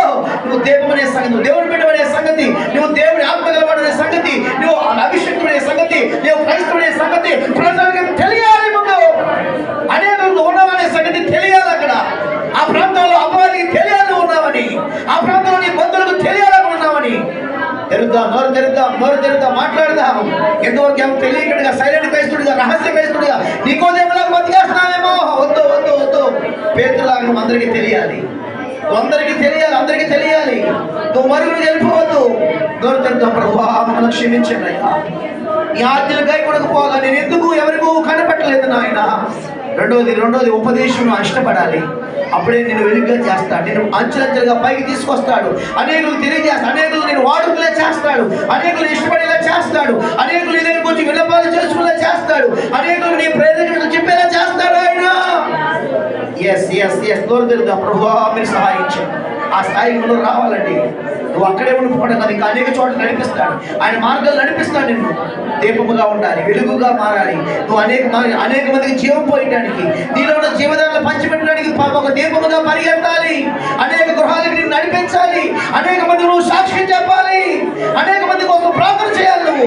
నువ్వు దీపం అనే సంగతి, నువ్వు దేవుని బిడ్డ అనే సంగతి, నువ్వు దేవుని ఆత్మ గలవాడనే సంగతి, నువ్వు అభిషేకుడనే సంగతి, నువ్వు క్రైస్తవుడనే సంగతి ప్రజలకు తెలియాలి. ముందు అనేకులు ఉన్నావనే సంగతి తెలియాలి. అక్కడ ఆ ప్రాంతంలో అపవాదికి తెలియాలి ఉన్నామని, ఆ ప్రాంతంలో నీ బంధువులకు తెలియాలని ఉన్నామని. తెరుద్దాం, నోరు తెరుద్దాం, మాట్లాడదాం. ఎంతవరకు ఏమో తెలియకుండా సైలెంట్ క్రైస్తుడిగా, రహస్య క్రైస్తుడిగా నీకోదేమలాగా బతికేస్తున్నావేమో. వద్దు. పేతులాగా నువ్వు అందరికీ తెలియాలి, అందరికీ తెలియాలి. నువ్వు మరుగుడు వెళ్ళిపోవద్దు. నోరు తెరుద్దాం. ప్రభువా మమ్మల్ని క్షమించండి అయ్యా, నీ ఆజ్ఞలు గైకొనకపోగా నేను ఎందుకు ఎవరికూ కనపట్టలేదు నాయన. రెండోది ఉపదేశం ఇష్టపడాలి. అప్పుడే నేను వెలుగుగా చేస్తాడు, నేను అంచెలంచెలుగా పైకి తీసుకొస్తాడు, అనేకులు తెలియజేస్తాడు, అనేకులు నేను వాడుకులా చేస్తాడు, అనేకులు ఇష్టపడేలా చేస్తాడు, అనేకులు ఇదే కొంచెం విన్నపాలు చేసుకునేలా చేస్తాడు, అనేకులు నీ ప్రేరణ చెప్పేలా చేస్తాడు ఆయన. ఎస్ నోరు తెలుద్దాం. ప్రభువా మీరు సహాయించండి. ఆ స్థాయిలో రావాలండి. నువ్వు అక్కడే ఉండిపోవడం కాదు, ఇంకా అనేక చోట్ల నడిపిస్తాడు. ఆయన మార్గాలు నడిపిస్తాడు. నిన్ను దీపముగా ఉండాలి, వెలుగుగా మారాలి. నువ్వు అనేక మందికి జీవం పోయడానికి, నీలో ఉన్న జీవదాలను పంచిపెట్టడానికి ఒక దీపముగా పరిగెత్తాలి. అనేక గృహాలకు నేను నడిపించాలి. అనేక మంది నువ్వు సాక్ష్యం చెప్పాలి. అనేక మంది కోసం ప్రార్థన చేయాలి. నువ్వు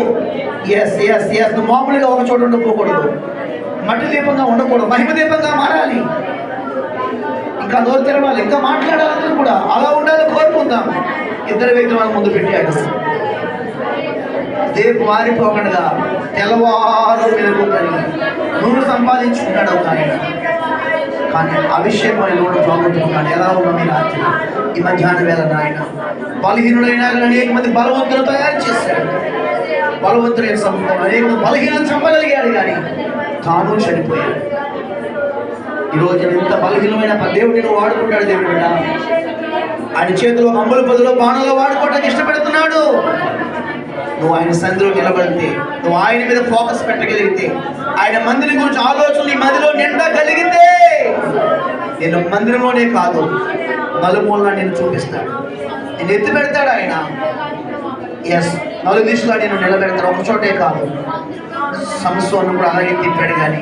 నువ్వు మామూలుగా ఒక చోట ఉండకపోకూడదు, మట్టి దీపంగా ఉండకూడదు, మహిమ దీపంగా మారాలి. ఇంకా నోరు తెరవాలి, ఇంకా మాట్లాడాలని కూడా అలా ఉండాలని కోరుకుందాం. ఇద్దరు వ్యక్తులు మన ముందు పెట్టాడు. దేవు మారిపోకుండా తెల్లవారు వెలుగు కలిగి నూనె సంపాదించుకున్నాడు ఒక ఆయన. కానీ అభిషేకం నూనె పోగొట్టుకున్నాడు. ఎలా ఉన్నాం ఈ రాత్రి, ఈ మధ్యాహ్నం వేళ నాయన? బలహీనుడైనా అనేక మంది బలవంతులు తయారు చేశాడు. బలవంతుడైన సమూహం అనేక మంది బలహీనలు చంపగలిగాడు, కానీ తాను చనిపోయాడు. ఈరోజు ఎంత బలహీనమైన దేవుడిని వాడుకుంటాడు. దేవుడు బిడ్డ ఆయన చేతిలో అమ్ముల పొదలో బాణంలో వాడుకోవడానికి ఇష్టపడుతున్నాడు. నువ్వు ఆయన సంధిలో నిలబడితే, నువ్వు ఆయన మీద ఫోకస్ పెట్టగలిగితే, ఆయన మందిరం గురించి ఆలోచనలు ఈ మదిలో నిండా కలిగితే, నేను మందిరంలోనే కాదు నలుమూలన నేను చూపిస్తాడు, నేను ఎత్తి పెడతాడు ఆయన. నలుగు దిశలో నేను నిలబెడతాడు. ఒక చోటే కాదు. సంసోను కూడా అలాగే తిప్పాడు, కానీ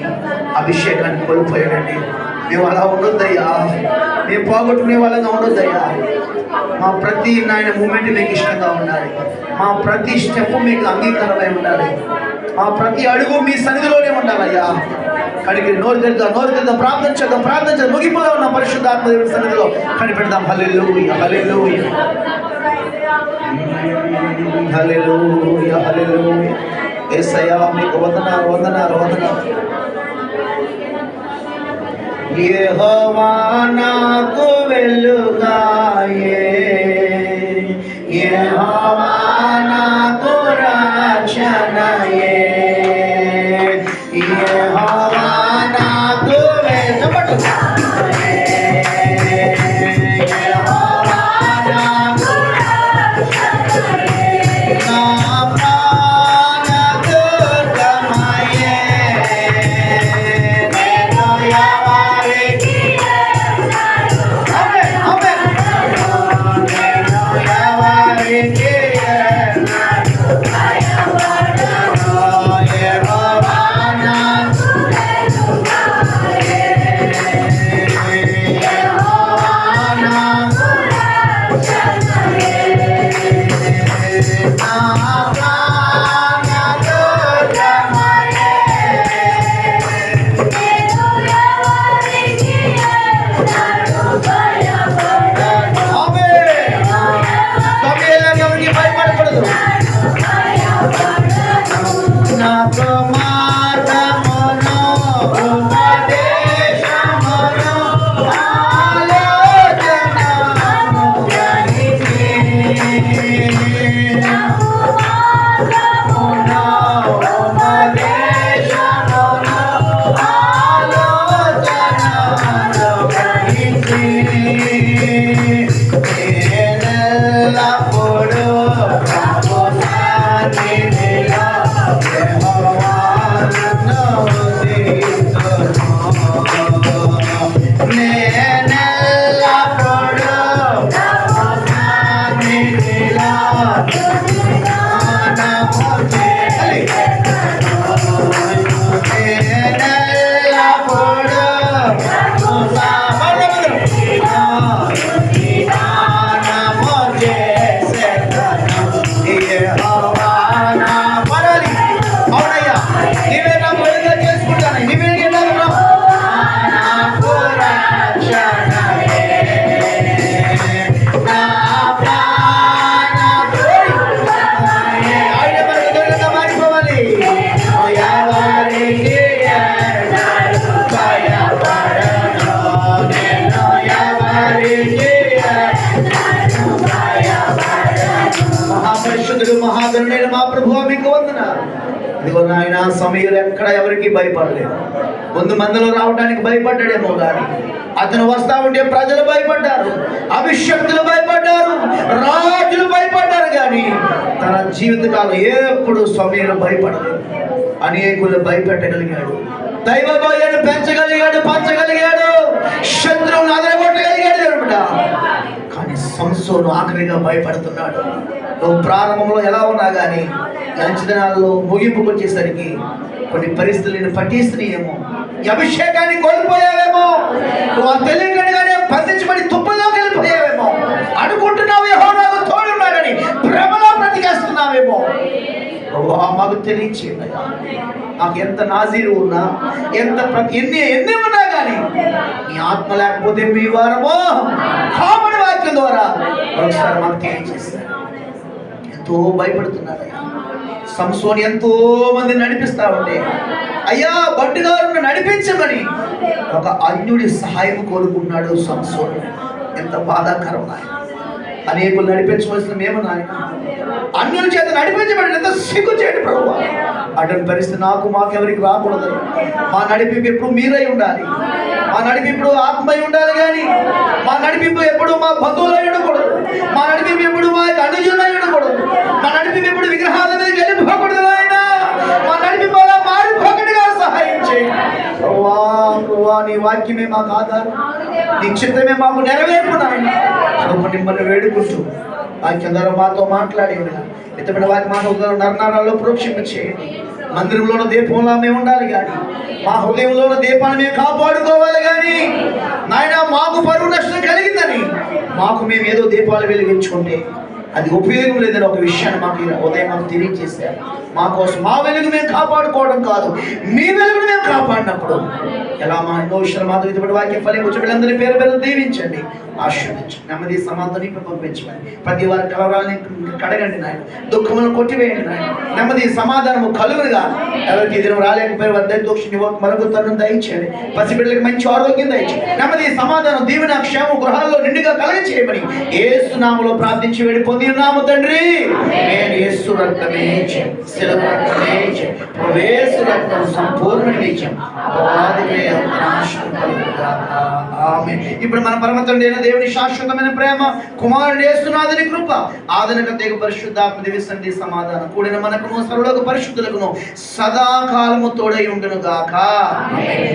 అభిషేకాన్ని కోల్పోయాడండి. మేము అలా ఉండొద్దయ్యా, మేము పోగొట్టుకునే వాళ్ళగా ఉండొద్దయ్యా. మా ప్రతి నాయన మూమెంట్ మీకు ఇష్టంగా ఉండాలి. మా ప్రతి స్టెప్ మీకు అంగీకారమై ఉండాలి. మా ప్రతి అడుగు మీ సన్నిధిలోనే ఉండాలయ్యా. కడిగి నోరు తెరుద్దాం, ప్రార్థన చేద్దాం. ముగింపులో ఉన్న పరిశుద్ధాత్మ దేవుడి సన్నిధిలో కనిపెడదాం. హల్లెలూయా, హల్లెలూయా, హల్లెలూయా, హల్లెలూయా. యేసయ్యా మీకు వందనాలు వందనాలు వందనాలు. యెహోవా నాకు వెలుగాయే, యెహోవా నాకు రక్షణయే, యెహోవా నాకు వెలుగాయే, యెహోవా నాకు రక్షణయే, నా ప్రాణ దుర్గమయే, నేను ఎవరికి ఆమేన్ ఆమేన్, నేను ఎవరికి యెహోవా నాకు భయపడకూడదు. నాకు మార్గమును ఉపదేశమును ఆలోచనను గ్రహించి, మార్గమును ఉపదేశమును ఆలోచనను గ్రహించి, నేనెల్లప్పుడూ ప్రభు సన్నిధిలో యెహోవాను స్తుతింతును. నేనెల్లప్పుడూ ప్రభు సన్నిధిలో గానము చేయుదును. నేనెల్లప్పుడూ ప్రభు సన్నిధిలో గానము చేసేదను. యెహోవా నా పరాలి. అవునయ్యా, నీవే నా పరుగా చేసుకుంటాను. నీవే నాకు రక్షణయే, నా ప్రాణ దుర్గమయే. ఆయన మనకు దూరంగా మారిపోవాలి. ఎవరికి భయపడను, నేను ఎవరికి మహాపరిశుద్ధుడు మహాగణుడైన మా ప్రభువా మీకు వందనాలు. ఇదిగో నాయన, సమయంలో ఎక్కడ ఎవరికి భయపడలేదు. ముందు మందులో రావడానికి భయపడ్డాడేమో కానీ అతను వస్తా ఉంటే ప్రజలు భయపడ్డారు, అభిషక్తులు భయపడ్డారు, రాజులు భయపడ్డారు, కానీ తన జీవితకాలం ఎప్పుడు సమయంలో భయపడలేదు. అనేకులు భయపెట్టగలిగాడు, దైవ భయాన్ని పెంచగలిగాడు, పంచగలిగాడు, శత్రువులను అదరగొట్టగలిగాడు అనమాట. కానీ సంసోను ఆఖరిగా భయపడుతున్నాడు. నువ్వు ప్రారంభంలో ఎలా ఉన్నా కానీ మంచి దినాల్లో ముగింపుకు వచ్చేసరికి కొన్ని పరిస్థితులను పట్టిస్తున్నాయేమో, ఈ అభిషేకాన్ని కోల్పోయావేమో, నువ్వు ఆ తెలియకనే బంధించబడి తుప్పల్లోకి వెళ్ళిపోయావేమో, అనుకుంటున్నావు యెహోవా నాకు తోడున్నాడని భ్రమలో బ్రతికేస్తున్నావేమో. మాకు తెలియచేయండి. నాకు ఎంత నాజీరు ఉన్నా, ఎన్ని ఉన్నా కానీ మీ ఆత్మ లేకపోతే మీ వారమో కామని వాక్యం ద్వారా ఒకసారి మాకు తెలియజేస్తారు. ఎంతో భయపడుతున్నారయ్యా. సంసోని ఎంతో మంది నడిపిస్తా ఉంటే, అయ్యా బండిగారు నడిపించమని ఒక అన్యుడి సహాయం కోరుకున్నాడు సంసోను. ఎంత బాధాకరం నాయన. అనేకులు నడిపించవలసిన మేము నాయన అన్యుల చేత నడిపించబడి ఎంత సిగ్గు చేయండి ప్రభు. అటువంటి పరిస్థితి నాకు మాకెవరికి రాకూడదు. మా నడిపింపు ఎప్పుడు మీరై ఉండాలి, మా నడిపింపు ఆత్మై ఉండాలి, కానీ మా నడిపింపు ఎప్పుడు మా బంధువులై ఉండకూడదు, మా నడిపింపు ఎప్పుడు మా అనుజులై ఉండకూడదు, మా నడిపింపు ఎప్పుడు విగ్రహాల మీద వెళ్ళిపోకూడదు. ఆయన మా నడిపింపు అలా మారిపోకటిగా సహాయం చేయండి ప్రభువా. నీ వాక్యమే మాకు ఆధారం, నీ చిత్తమే మాకు నెరవేర్పు నాయన. మిమ్మల్ని వేడుకుంటూ వాక్యం ద్వారా మాతో మాట్లాడి ఇతడి వారి మాట నరనారాల్లో ప్రోక్షింప చేయండి. మందిరంలోని దీపంలో మేము ఉండాలి, కానీ మా హృదయంలోని దీపాన్ని మేము కాపాడుకోవాలి. కానీ నాయన మాకు పరువు నష్టం కలిగిందని మాకు మేము ఏదో దీపాలు వెలిగించుకుంటే అది ఉపయోగం లేదని ఒక విషయాన్ని మాకు ఉదయం మాకు తెలియజేశారు. మా కోసం మా వెలుగు మేము కాపాడుకోవడం కాదు, మీ వెలుగును మేము కాపాడినప్పుడు ఎలా మా ఎన్నో విషయాలు మాతో ఇటువంటి వాక్యం ఫలించు. వీళ్ళందరి పేరు పేరు దీవించండి, ఆశీర్వదించండి, నెమ్మది సమాధానం పంపించండి. ప్రతి వారి కలవరాలని కడగండి నాయన, దుఃఖములను కొట్టివేయండి నాయన, నెమ్మది సమాధానము కలుగునుగా. ఎవరికి దినం రాలేకపోయారు వారి దోషిని మరొక తరుణం దయచేయండి. పసిబిడ్డలకు మంచి ఆరోగ్యం దయచేయండి, నెమ్మది సమాధానం దీవెన క్షేమ గృహాల్లో నిండుగా కలగ చేయమని యేసు నామములో ప్రార్థించి వేడి పొంది ఉన్నాము తండ్రి. నేను యేసు రక్తమే ఇచ్చాం, శిలువ రక్తమే ఇచ్చాం, యేసు రక్తం సంపూర్ణంగా ఇచ్చాం. ఇప్పుడు మన పరమ తండ్రి అయిన దేవుని శాశ్వతమైన ప్రేమ, కుమారుడు యేసునాథుని కృప, ఆదరణకర్త పరిశుద్ధాత్మ దివ్యసన్నిధి సమాధానం కూడిన మనకును సర్వలోక పరిశుద్ధులకును సదాకాలము తోడై ఉండును గాక.